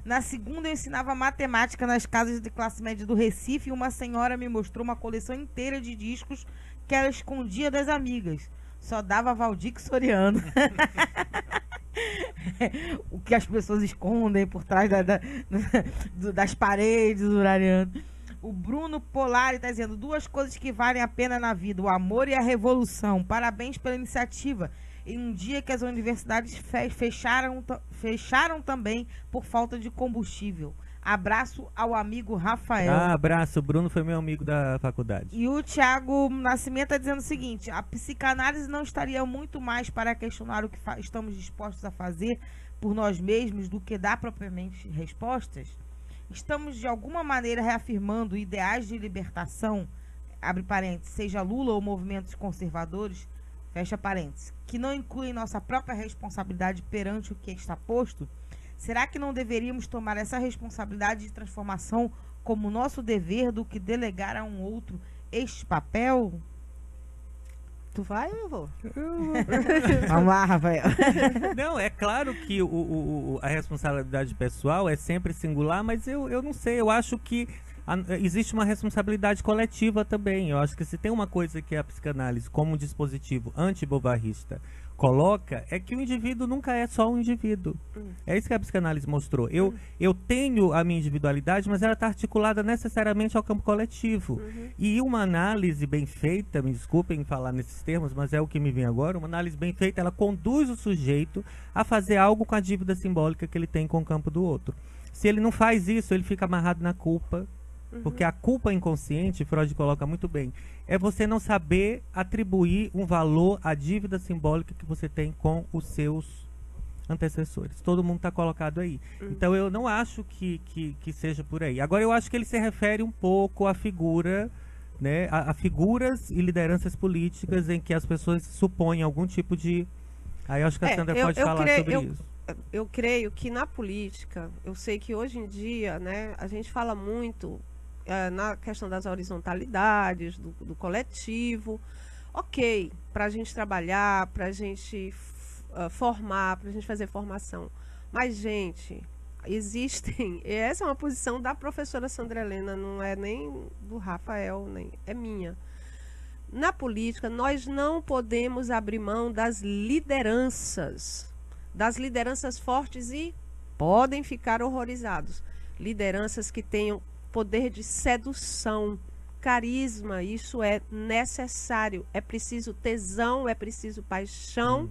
Na segunda, eu ensinava matemática nas casas de classe média do Recife e uma senhora me mostrou uma coleção inteira de discos que ela escondia das amigas. Só dava Valdir Soriano. O que as pessoas escondem por trás das paredes do Urariano. O Bruno Polari está dizendo 2 coisas que valem a pena na vida: o amor e a revolução. Parabéns pela iniciativa. Em um dia que as universidades fecharam também por falta de combustível. Abraço ao amigo Rafael. Abraço, o Bruno foi meu amigo da faculdade. E o Thiago Nascimento está dizendo o seguinte: a psicanálise não estaria muito mais para questionar o que estamos dispostos a fazer por nós mesmos do que dar propriamente respostas? Estamos de alguma maneira reafirmando ideais de libertação, abre parênteses, seja Lula ou movimentos conservadores, fecha parênteses, que não incluem nossa própria responsabilidade perante o que está posto? Será que não deveríamos tomar essa responsabilidade de transformação como nosso dever do que delegar a um outro este papel? Tu vai ou eu vou? Vamos lá, Rafael. Não, é claro que a responsabilidade pessoal é sempre singular, mas eu não sei, eu acho que existe uma responsabilidade coletiva também. Eu acho que se tem uma coisa que a psicanálise, como um dispositivo anti-bovarrista, coloca, é que o indivíduo nunca é só um indivíduo. É isso que a psicanálise mostrou. Eu tenho a minha individualidade, mas ela está articulada necessariamente ao campo coletivo. E uma análise bem feita, me desculpem falar nesses termos, mas é o que me vem agora, uma análise bem feita, ela conduz o sujeito a fazer algo com a dívida simbólica que ele tem com o campo do outro. Se ele não faz isso, ele fica amarrado na culpa. Porque a culpa inconsciente, Freud coloca muito bem, é você não saber atribuir um valor à dívida simbólica que você tem com os seus antecessores. Todo mundo está colocado aí. Então eu não acho que seja por aí. Agora eu acho que ele se refere um pouco à figura, né, a figuras e lideranças políticas em que as pessoas supõem algum tipo de... Aí eu acho que a Sandra pode falar sobre isso. Eu creio que na política, eu sei que hoje em dia, né, a gente fala muito na questão das horizontalidades, do coletivo. Ok, para a gente trabalhar, para a gente formar, para a gente fazer formação. Mas, gente, existem... E essa é uma posição da professora Sandra Helena, não é nem do Rafael, nem é minha. Na política, nós não podemos abrir mão das lideranças fortes e podem ficar horrorizados. Lideranças que tenham poder de sedução, carisma, isso é necessário. É preciso tesão, é preciso paixão,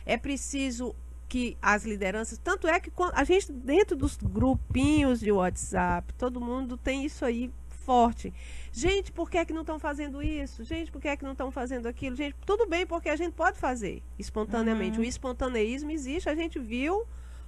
é preciso que as lideranças... Tanto é que a gente, dentro dos grupinhos de WhatsApp, todo mundo tem isso aí forte. Gente, por que é que não estão fazendo isso? Gente, por que é que não estão fazendo aquilo? Gente, tudo bem, porque a gente pode fazer espontaneamente. O espontaneísmo existe, a gente viu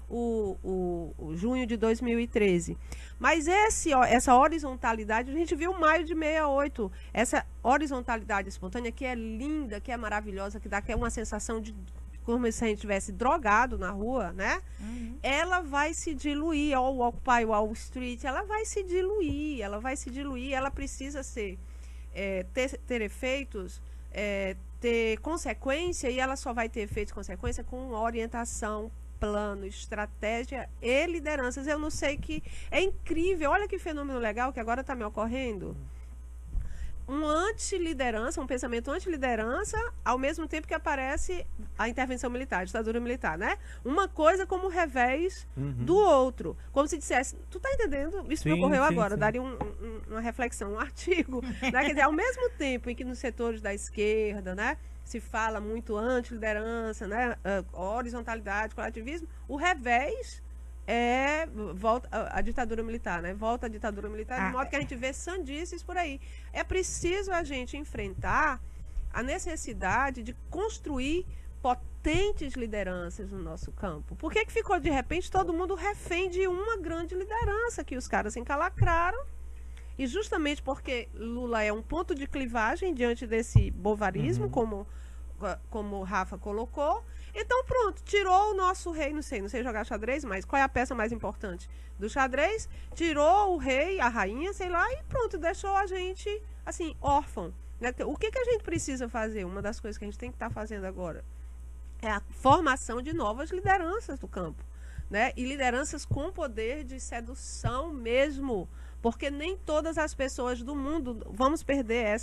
o junho de 2013. Mas essa horizontalidade, a gente viu maio de 68. Essa horizontalidade espontânea que é linda, que é maravilhosa, que dá uma sensação de como se a gente tivesse drogado na rua, né? Ela vai se diluir, o Occupy Wall Street, ela vai se diluir, ela precisa ter efeitos, ter consequência, e ela só vai ter efeitos e consequência com orientação, plano, estratégia e lideranças. Eu não sei, que é incrível, olha que fenômeno legal que agora está me ocorrendo. Um pensamento anti-liderança, ao mesmo tempo que aparece a intervenção militar, a ditadura militar, né? Uma coisa como o revés do outro. Como se dissesse, tu tá entendendo? Isso me ocorreu agora, sim. Daria uma reflexão, um artigo. Né? Quer dizer, ao mesmo tempo em que nos setores da esquerda, né, se fala muito anti-liderança, né, horizontalidade, coletivismo, o revés volta a ditadura militar, né? Volta a ditadura militar, de modo que a gente vê sandices por aí. É preciso a gente enfrentar a necessidade de construir potentes lideranças no nosso campo. Por que ficou, de repente, todo mundo refém de uma grande liderança que os caras se encalacraram? E justamente porque Lula é um ponto de clivagem diante desse bovarismo, como o Rafa colocou. Então pronto, tirou o nosso rei, não sei jogar xadrez, mas qual é a peça mais importante do xadrez? Tirou o rei, a rainha, sei lá, e pronto, deixou a gente, assim, órfão. Né? O que a gente precisa fazer? Uma das coisas que a gente tem que estar fazendo agora é a formação de novas lideranças do campo, né? E lideranças com poder de sedução mesmo, porque nem todas as pessoas do mundo, vamos perder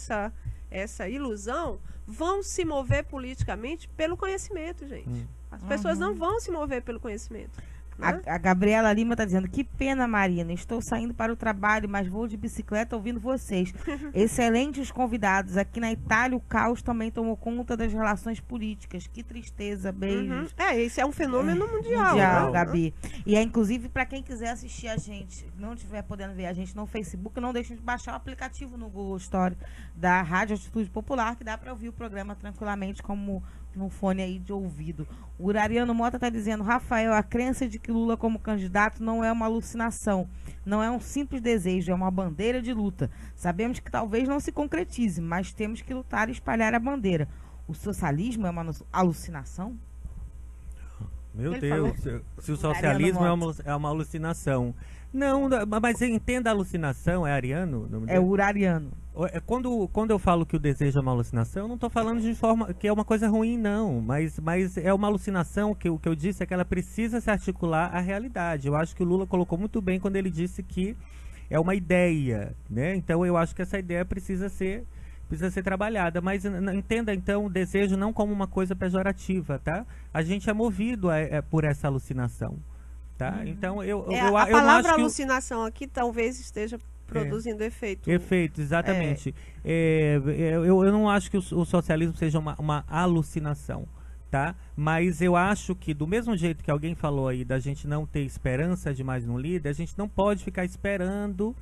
essa ilusão, vão se mover politicamente pelo conhecimento, gente. As pessoas não vão se mover pelo conhecimento. Né? A Gabriela Lima está dizendo, que pena, Marina, estou saindo para o trabalho, mas vou de bicicleta ouvindo vocês. Excelentes convidados. Aqui na Itália, o caos também tomou conta das relações políticas. Que tristeza, beijos. Esse é um fenômeno mundial, Gabi. E inclusive, para quem quiser assistir a gente, não estiver podendo ver a gente no Facebook, não deixem de baixar o aplicativo no Google Store da Rádio Atitude Popular, que dá para ouvir o programa tranquilamente, como no fone aí de ouvido. O Urariano Mota está dizendo, Rafael, a crença de que Lula como candidato não é uma alucinação, não é um simples desejo, é uma bandeira de luta. Sabemos que talvez não se concretize, mas temos que lutar e espalhar a bandeira. O socialismo é uma alucinação? Meu Deus, se o socialismo é uma alucinação. Não, mas entenda a alucinação, é ariano? É urariano. Quando eu falo que o desejo é uma alucinação, eu não estou falando de forma que é uma coisa ruim, não. Mas é uma alucinação que o que eu disse é que ela precisa se articular à realidade. Eu acho que o Lula colocou muito bem quando ele disse que é uma ideia, né? Então eu acho que essa ideia precisa ser trabalhada. Mas entenda, então, o desejo não como uma coisa pejorativa, tá? A gente é movido por essa alucinação. Tá? Então, a palavra alucinação aqui talvez esteja produzindo efeito. Efeito, exatamente. Eu não acho que o socialismo seja uma alucinação, tá? Mas eu acho que, do mesmo jeito que alguém falou aí da gente não ter esperança demais no líder, a gente não pode ficar esperando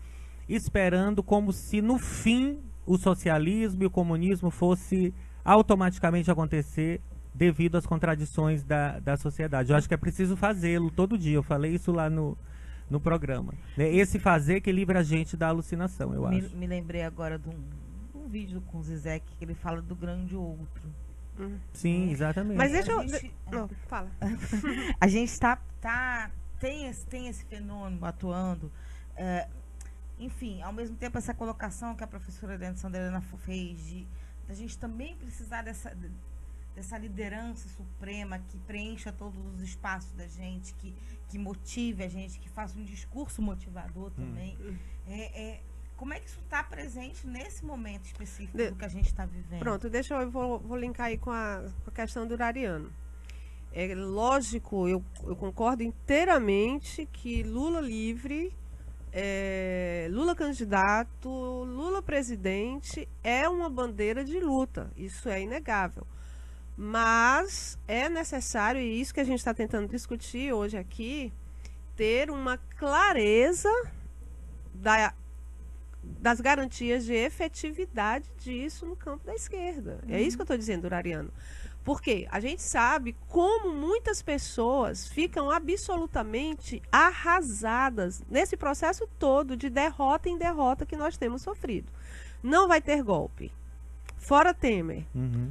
como se no fim o socialismo e o comunismo fosse automaticamente acontecer devido às contradições da sociedade. Eu acho que é preciso fazê-lo todo dia. Eu falei isso lá no programa. É esse fazer que livra a gente da alucinação, eu acho. Me lembrei agora de um vídeo com o Zizek que ele fala do grande outro. Sim, exatamente. Mas deixa eu... Não, fala. A gente tem esse fenômeno atuando. enfim, ao mesmo tempo essa colocação que a professora Sandra Helena fez de a gente também precisar dessa liderança suprema que preencha todos os espaços da gente, que motive a gente, que faça um discurso motivador também. Como é que isso está presente nesse momento específico do que a gente está vivendo? Pronto, eu vou linkar aí com a questão do Ariano. É lógico, eu concordo inteiramente que Lula livre, Lula candidato, Lula presidente é uma bandeira de luta, isso é inegável. Mas é necessário, e isso que a gente está tentando discutir hoje aqui, ter uma clareza das garantias de efetividade disso no campo da esquerda. É isso que eu estou dizendo, Ariano. Porque a gente sabe como muitas pessoas ficam absolutamente arrasadas nesse processo todo de derrota em derrota que nós temos sofrido. Não vai ter golpe. Fora Temer.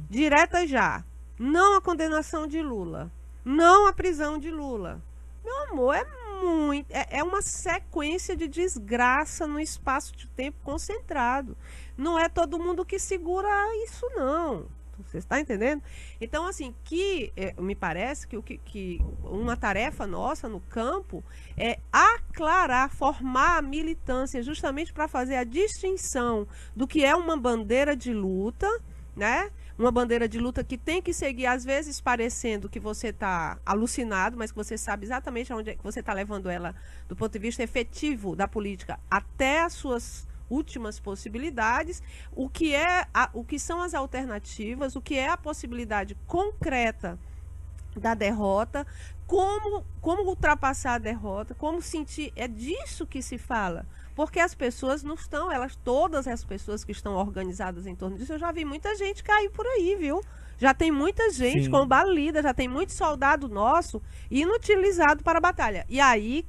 Direta já. Não a condenação de Lula. Não a prisão de Lula. Meu amor, é uma sequência de desgraça no espaço de tempo concentrado. Não é todo mundo que segura isso, não. Você está entendendo? Então, assim, me parece que uma tarefa nossa no campo é aclarar, formar a militância justamente para fazer a distinção do que é uma bandeira de luta, né? Uma bandeira de luta que tem que seguir, às vezes, parecendo que você está alucinado, mas que você sabe exatamente aonde é que você está levando ela do ponto de vista efetivo da política até as suas últimas possibilidades, o que são as alternativas, o que é a possibilidade concreta da derrota, como ultrapassar a derrota, como sentir, é disso que se fala. Porque as pessoas não estão, todas as pessoas que estão organizadas em torno disso, eu já vi muita gente cair por aí, viu? Já tem muita gente combalida, já tem muito soldado nosso inutilizado para a batalha. E aí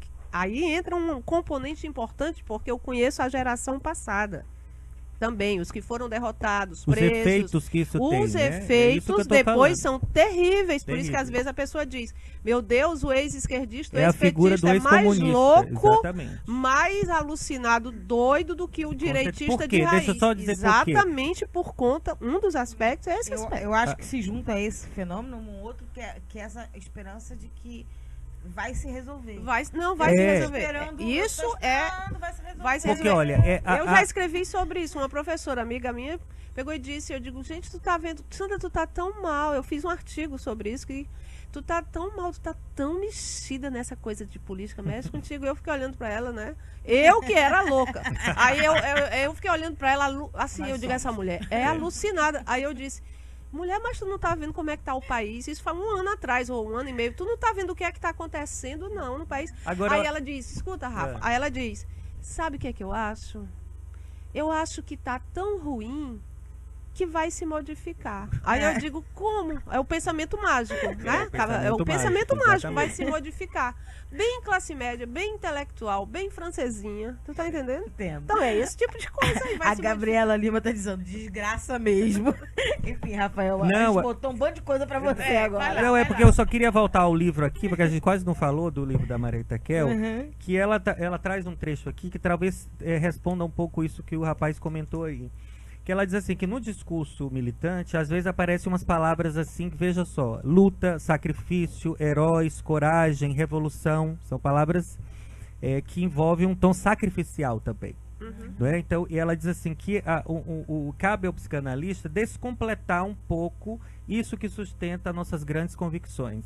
entra um componente importante, porque eu conheço a geração passada. Também, os que foram derrotados, presos. Os efeitos que isso tem, Os né? efeitos depois falando. são terríveis. Por isso que às vezes a pessoa diz, meu Deus, o ex-esquerdista, o ex-petista é mais louco, exatamente. mais alucinado, doido do que o direitista de raiz. Deixa eu só dizer exatamente por conta, um dos aspectos é esse aspecto. Eu acho que se junta a esse fenômeno um outro que é essa esperança de que vai se resolver. Vai se resolver. Isso vai se resolver. Porque, olha, eu já escrevi sobre isso. Uma professora amiga minha pegou e disse, eu digo, gente, tu tá vendo, Sandra, tu tá tão mal. Eu fiz um artigo sobre isso, que tu tá tão mal, tu tá tão mexida nessa coisa de política, mexe contigo. Eu fiquei olhando pra ela, né? Eu que era louca. Aí eu fiquei olhando pra ela, assim, eu digo, essa mulher é alucinada. Aí eu disse, mulher, mas tu não tá vendo como é que tá o país? Isso foi 1 ano atrás, ou 1 ano e meio. Tu não tá vendo o que é que tá acontecendo, não, no país. Agora, aí ela diz, escuta, Rafa. Aí ela diz, sabe o que é que eu acho? Eu acho que tá tão ruim que vai se modificar. Aí eu digo, como? É o pensamento mágico, né? É o pensamento mágico, vai se modificar. Bem classe média, bem intelectual, bem francesinha. Tu tá entendendo? Entendo. Então é esse tipo de coisa aí. A Gabriela Lima tá dizendo, desgraça mesmo. Enfim, Rafael, a gente botou um bando de coisa pra você agora. Não, é porque eu só queria voltar ao livro aqui, porque a gente quase não falou do livro da Maria Itaquel, que ela traz um trecho aqui que talvez responda um pouco isso que o rapaz comentou aí. Que ela diz assim, que no discurso militante, às vezes aparecem umas palavras assim, que veja só, luta, sacrifício, heróis, coragem, revolução, são palavras que envolvem um tom sacrificial também. Não é? Então, e ela diz assim, que cabe ao psicanalista descompletar um pouco isso que sustenta nossas grandes convicções.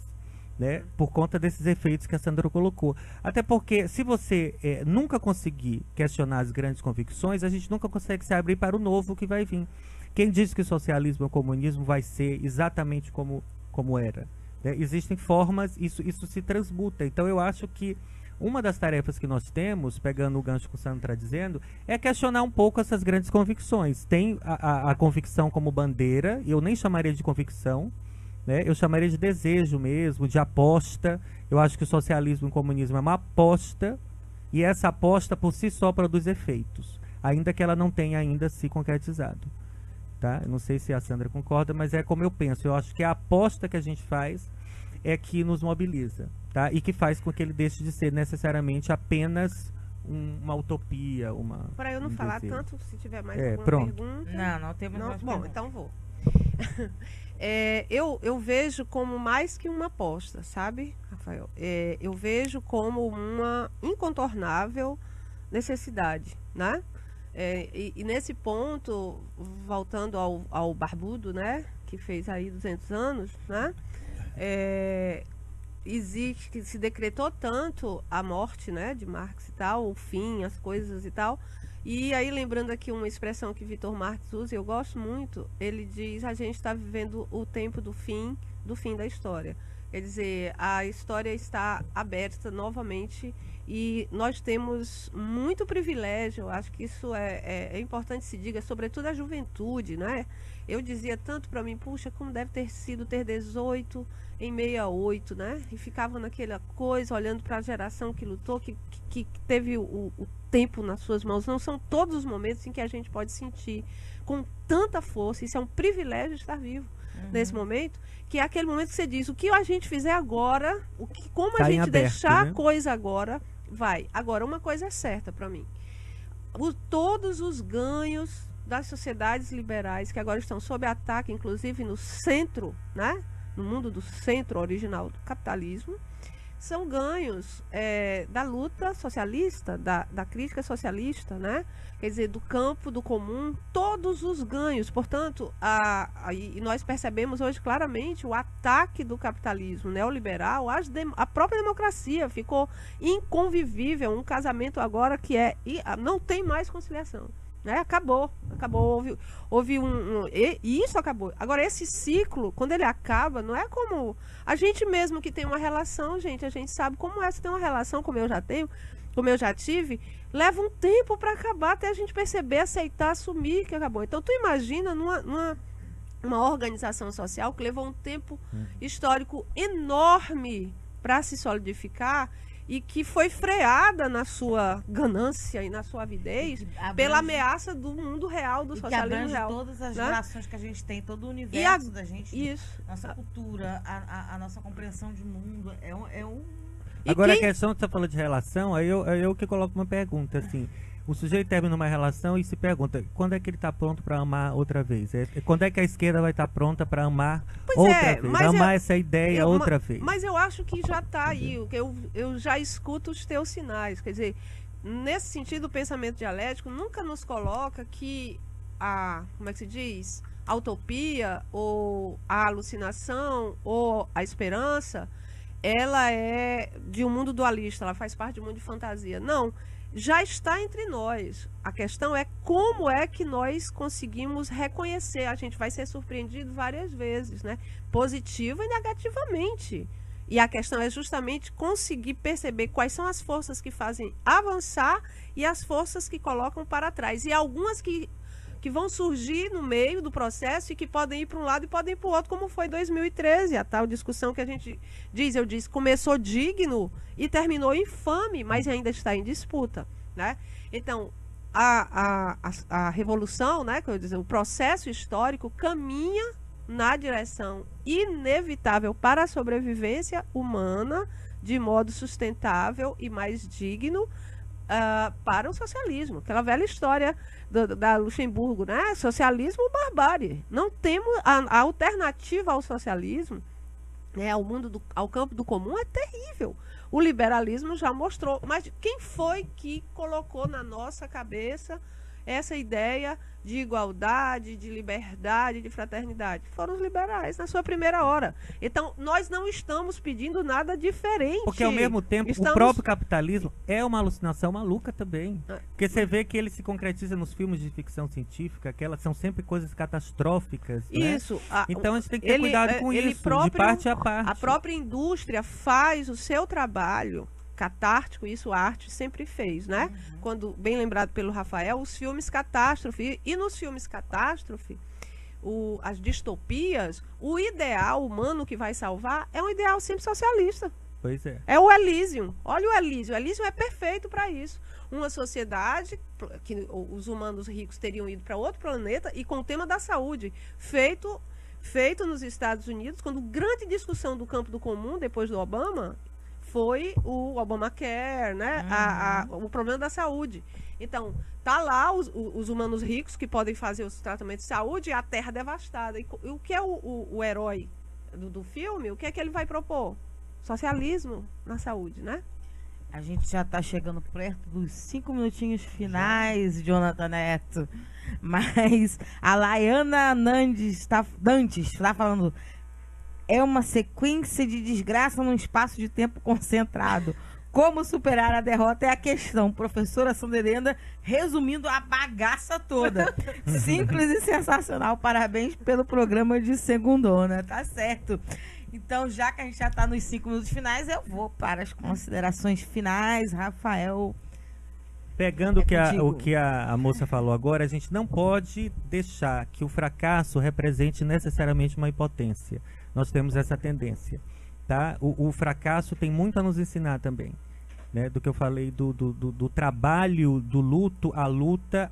Né? Por conta desses efeitos que a Sandra colocou. Até porque, se você nunca conseguir questionar as grandes convicções, a gente nunca consegue se abrir para o novo que vai vir. Quem diz que o socialismo e o comunismo vai ser exatamente como era? Né? Existem formas, isso se transmuta. Então, eu acho que uma das tarefas que nós temos, pegando o gancho que o Sandra está dizendo, é questionar um pouco essas grandes convicções. Tem a convicção como bandeira, eu nem chamaria de convicção, né? Eu chamaria de desejo mesmo, de aposta. Eu acho que o socialismo e o comunismo é uma aposta, e essa aposta por si só produz efeitos, ainda que ela não tenha ainda se concretizado. Tá? Eu não sei se a Sandra concorda, mas é como eu penso. Eu acho que a aposta que a gente faz é que nos mobiliza, tá? E que faz com que ele deixe de ser necessariamente apenas uma utopia, Para eu não um falar desejo. tanto, se tiver mais alguma pronto. pergunta. Não temos mais Bom, perguntas. então vou. Eu vejo como mais que uma aposta, sabe, Rafael? Eu vejo como uma incontornável necessidade, né? E nesse ponto, voltando ao Barbudo, né? Que fez aí 200 anos, né? Existe, que se decretou tanto a morte, né? De Marx e tal, o fim, as coisas e tal. E aí, lembrando aqui uma expressão que Vitor Marx usa, eu gosto muito, ele diz: a gente está vivendo o tempo do fim da história. Quer dizer, a história está aberta novamente e nós temos muito privilégio. Eu acho que isso é importante se diga, sobretudo a juventude, né? Eu dizia tanto para mim, puxa, como deve ter sido ter 18 em 68, né? E ficava naquela coisa, olhando para a geração que lutou, que teve o tempo nas suas mãos. Não são todos os momentos em que a gente pode sentir com tanta força. Isso é um privilégio de estar vivo nesse momento, que é aquele momento que você diz: o que a gente fizer agora, como Tá a em gente aberto, deixar né? a coisa agora, vai. Agora, uma coisa é certa para mim: todos os ganhos das sociedades liberais, que agora estão sob ataque, inclusive no centro, né? No mundo do centro original do capitalismo, são ganhos da luta socialista, da crítica socialista, né? Quer dizer, do campo, do comum, todos os ganhos. Portanto, e nós percebemos hoje claramente o ataque do capitalismo neoliberal à própria democracia. Ficou inconvivível um casamento agora que não tem mais conciliação. Né? Acabou. Houve e isso acabou. Agora, esse ciclo, quando ele acaba, não é como a gente mesmo que tem uma relação, gente, a gente sabe como é se tem uma relação, como eu já tenho, como eu já tive, leva um tempo para acabar até a gente perceber, aceitar, assumir que acabou. Então, tu imagina uma organização social que levou um tempo histórico enorme para se solidificar e que foi freada na sua ganância e na sua avidez pela ameaça do mundo real, do socialismo real. Todas as né? relações que a gente tem, todo o universo da gente, Isso. nossa cultura, a nossa compreensão de mundo, é um Agora, a questão que você falou de relação, aí eu que coloco uma pergunta, assim. O sujeito termina uma relação e se pergunta: quando é que ele está pronto para amar outra vez? Quando é que a esquerda vai estar pronta para amar outra vez? Amar essa ideia outra vez. Mas eu acho que já está aí. Eu já escuto os teus sinais. Quer dizer, nesse sentido, o pensamento dialético nunca nos coloca que como é que se diz? A utopia, ou a alucinação, ou a esperança, ela é de um mundo dualista, ela faz parte de um mundo de fantasia. Não. Já está entre nós. A questão é como é que nós conseguimos reconhecer. A gente vai ser surpreendido várias vezes, né? Positiva e negativamente. E a questão é justamente conseguir perceber quais são as forças que fazem avançar e as forças que colocam para trás. E algumas que vão surgir no meio do processo e que podem ir para um lado e podem ir para o outro, como foi 2013, a tal discussão que a gente eu disse, começou digno e terminou infame, mas ainda está em disputa, né? Então, a revolução, né, que eu dizer, o processo histórico caminha na direção inevitável para a sobrevivência humana de modo sustentável e mais digno para o socialismo. Aquela velha história da Luxemburgo, né? Socialismo ou barbárie. Não temos a alternativa ao socialismo, né? Ao campo do comum é terrível. O liberalismo já mostrou. Mas quem foi que colocou na nossa cabeça essa ideia de igualdade, de liberdade, de fraternidade? Foram os liberais na sua primeira hora. Então, nós não estamos pedindo nada diferente. Porque, ao mesmo tempo, o próprio capitalismo é uma alucinação maluca também. Porque você vê que ele se concretiza nos filmes de ficção científica, que elas são sempre coisas catastróficas. Isso. Né? Então, a gente tem que ter cuidado com isso, de parte a parte. A própria indústria faz o seu trabalho catártico, isso a arte sempre fez, né? Quando, bem lembrado pelo Rafael, os filmes catástrofe. E nos filmes catástrofe, as distopias, o ideal humano que vai salvar é um ideal sempre socialista. Pois é. É o Elysium. Olha o Elysium. O Elysium é perfeito para isso. Uma sociedade que os humanos ricos teriam ido para outro planeta e com o tema da saúde feito nos Estados Unidos, quando grande discussão do campo do comum, depois do Obama, foi o Obamacare, né? O problema da saúde. Então, tá lá os humanos ricos que podem fazer os tratamentos de saúde e a terra devastada. E o que é o herói do filme? O que é que ele vai propor? Socialismo na saúde, né? A gente já está chegando perto dos 5 minutinhos finais, Jonathan Neto. Mas a Laiana Dantes está falando... É uma sequência de desgraça num espaço de tempo concentrado. Como superar a derrota é a questão. Professora Sanderenda, resumindo a bagaça toda. Simples e sensacional. Parabéns pelo programa de segundona. Tá certo. Então, já que a gente já está nos 5 minutos finais, eu vou para as considerações finais. Rafael... Pegando o que a moça falou agora, a gente não pode deixar que o fracasso represente necessariamente uma impotência. Nós temos essa tendência, tá? O fracasso tem muito a nos ensinar também, né? Do que eu falei do trabalho, do luto, a luta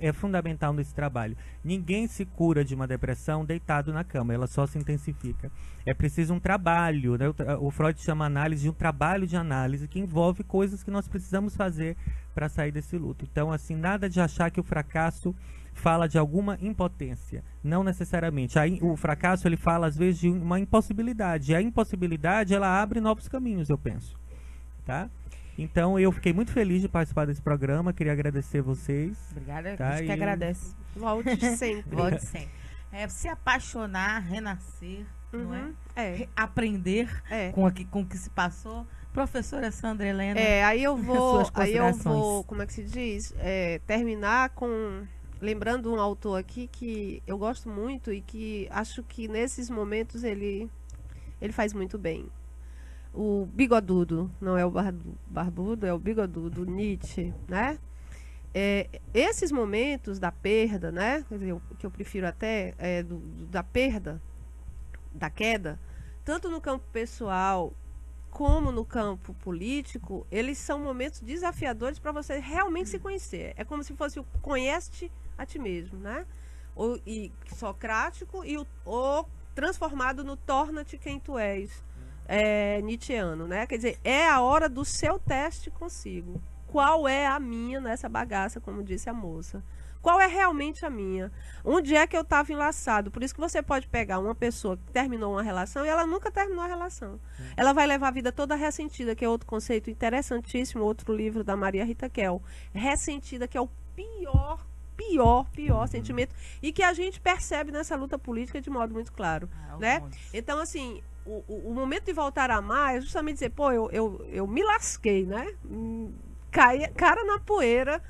é fundamental nesse trabalho. Ninguém se cura de uma depressão deitado na cama, ela só se intensifica. É preciso um trabalho, né? O Freud chama a análise de um trabalho de análise que envolve coisas que nós precisamos fazer para sair desse luto. Então, assim, nada de achar que o fracasso fala de alguma impotência, não necessariamente. O fracasso, ele fala às vezes de uma impossibilidade, e a impossibilidade, ela abre novos caminhos, eu penso, tá? Então, eu fiquei muito feliz de participar desse programa, queria agradecer vocês. Obrigada, tá? a gente que agradece. Volte sempre. Volte sempre. Se apaixonar, renascer, não é? Aprender com o que se passou. Professora Sandra Helena. Aí eu vou, como é que se diz? Terminar lembrando um autor aqui que eu gosto muito e que acho que nesses momentos ele faz muito bem. O Bigodudo, não é o barbudo, é o Bigodudo, Nietzsche, né? Esses momentos da perda, né? Quer dizer, o que eu prefiro até da perda, da queda, tanto no campo pessoal como no campo político, eles são momentos desafiadores para você realmente se conhecer. É como se fosse o conhece-te a ti mesmo, né? E socrático ou transformado no torna-te quem tu és, nietzscheano, né? Quer dizer, é a hora do seu teste consigo. Qual é a minha nessa bagaça, como disse a moça? Qual é realmente a minha? Onde é que eu estava enlaçado? Por isso que você pode pegar uma pessoa que terminou uma relação e ela nunca terminou a relação. Ela vai levar a vida toda ressentida, que é outro conceito interessantíssimo, outro livro da Maria Rita Kell. Ressentida, que é o pior sentimento e que a gente percebe nessa luta política de modo muito claro, né? Então, assim, o momento de voltar a amar é justamente dizer, pô, eu me lasquei, né? Cara na poeira,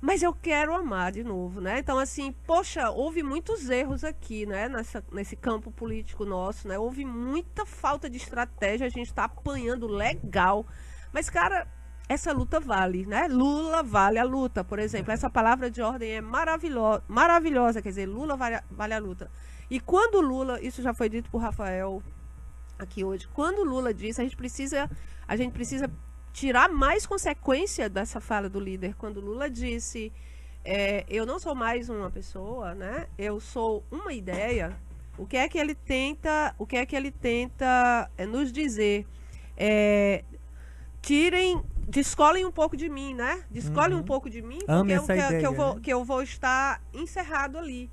mas eu quero amar de novo, né? Então, assim, poxa, houve muitos erros aqui, né? Nesse campo político nosso, né? Houve muita falta de estratégia, a gente está apanhando legal. Mas, cara, essa luta vale, né? Lula vale a luta, por exemplo. Essa palavra de ordem é maravilhosa, quer dizer, Lula vale a luta. E quando Lula, isso já foi dito por Rafael aqui hoje, quando Lula disse, a gente precisa tirar mais consequência dessa fala do líder. Quando Lula disse, eu não sou mais uma pessoa, né? Eu sou uma ideia. O que é que ele tenta nos dizer? Descolem um pouco de mim, né? Descolem um pouco de mim, porque eu vou estar encerrado ali.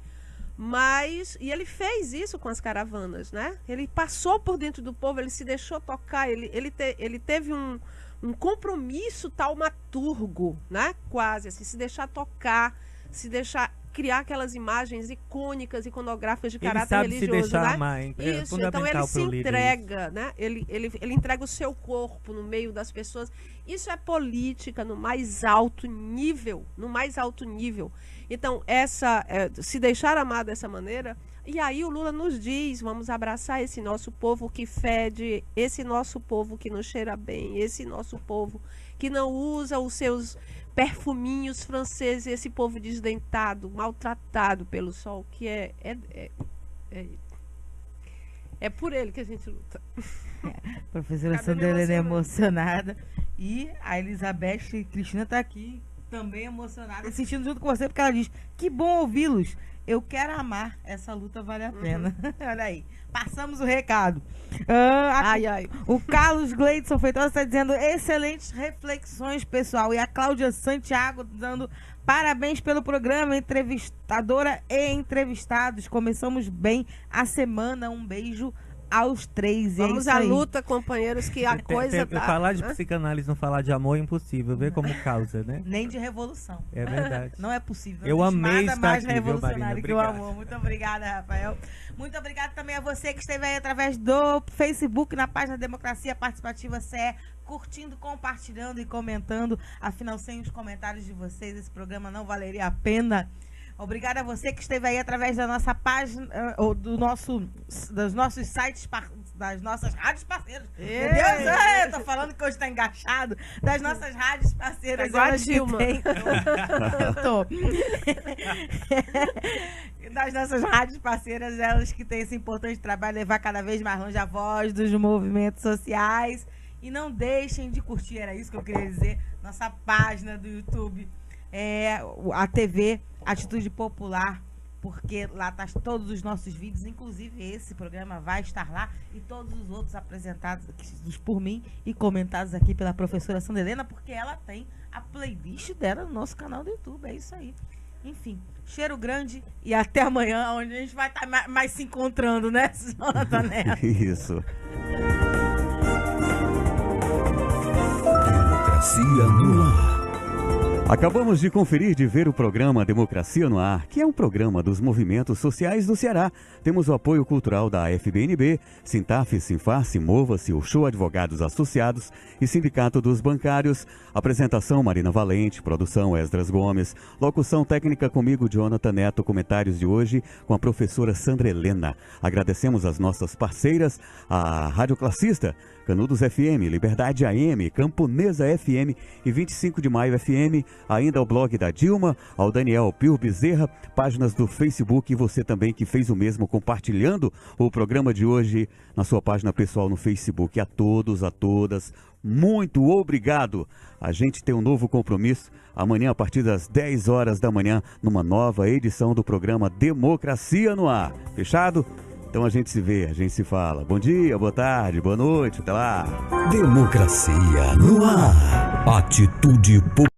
E ele fez isso com as caravanas, né? Ele passou por dentro do povo, ele se deixou tocar, ele teve um compromisso taumaturgo, né? Quase assim, se deixar tocar, se deixar criar aquelas imagens icônicas, iconográficas de caráter religioso, se deixar, né? amar, Isso, então ele se entrega, né? Ele entrega o seu corpo no meio das pessoas. Isso é política no mais alto nível, Então, se deixar amar dessa maneira. E aí o Lula nos diz, vamos abraçar esse nosso povo que fede, esse nosso povo que não cheira bem, esse nosso povo que não usa os seus perfuminhos franceses, esse povo desdentado, maltratado pelo sol, que é por ele que a gente luta. Professora Sandra Helena emocionada. E a Elizabeth Cristina está aqui também emocionada, sentindo junto com você, porque ela diz, que bom ouvi-los. Eu quero amar, essa luta vale a pena. Olha aí, passamos o recado. O Carlos Gleidson Feitosa está dizendo excelentes reflexões, pessoal. E a Cláudia Santiago dando parabéns pelo programa, entrevistadora e entrevistados. Começamos bem a semana. Um beijo aos 3. Vamos à luta, companheiros, que a coisa tá... Falar de psicanálise, não falar de amor é impossível. Vê como causa, né? Nem de revolução. É verdade. Não é possível. Eu amei nada estar mais aqui, revolucionário viu, que o Marina? amor. Muito obrigada, Rafael. Muito obrigada também a você que esteve aí através do Facebook, na página Democracia Participativa CE, curtindo, compartilhando e comentando. Afinal, sem os comentários de vocês, esse programa não valeria a pena. Obrigada a você que esteve aí através da nossa página, ou dos nossos sites, das nossas rádios parceiras. Meu Deus, eu tô falando que hoje tá engaixado. Das nossas rádios parceiras. Igual a Dilma. Eu tô. Das nossas rádios parceiras, elas que têm esse importante trabalho, levar cada vez mais longe a voz dos movimentos sociais. E não deixem de curtir, era isso que eu queria dizer, nossa página do YouTube, a TV Atitude Popular, porque lá tá todos os nossos vídeos, inclusive esse programa vai estar lá, e todos os outros apresentados por mim e comentados aqui pela professora Sandra Helena, porque ela tem a playlist dela no nosso canal do YouTube. É isso aí. Enfim, cheiro grande e até amanhã, onde a gente vai estar mais se encontrando, né, Jonathan Neto? Isso. Democracia no ar. Acabamos de conferir, de ver o programa Democracia no Ar, que é um programa dos movimentos sociais do Ceará. Temos o apoio cultural da FBNB, Sintaf, Sinfarce, Mova-se, o Show Advogados Associados e Sindicato dos Bancários. Apresentação Marina Valente, produção Esdras Gomes, locução técnica comigo, Jonathan Neto, comentários de hoje com a professora Sandra Helena. Agradecemos as nossas parceiras, a Rádio Classista, Canudos FM, Liberdade AM, Camponesa FM e 25 de Maio FM, ainda ao blog da Dilma, ao Daniel Pio Bezerra, páginas do Facebook e você também que fez o mesmo compartilhando o programa de hoje na sua página pessoal no Facebook. A todos, a todas, muito obrigado. A gente tem um novo compromisso amanhã a partir das 10 horas da manhã numa nova edição do programa Democracia no Ar. Fechado? Então a gente se vê, a gente se fala. Bom dia, boa tarde, boa noite, até lá. Democracia no ar. Atitude popular.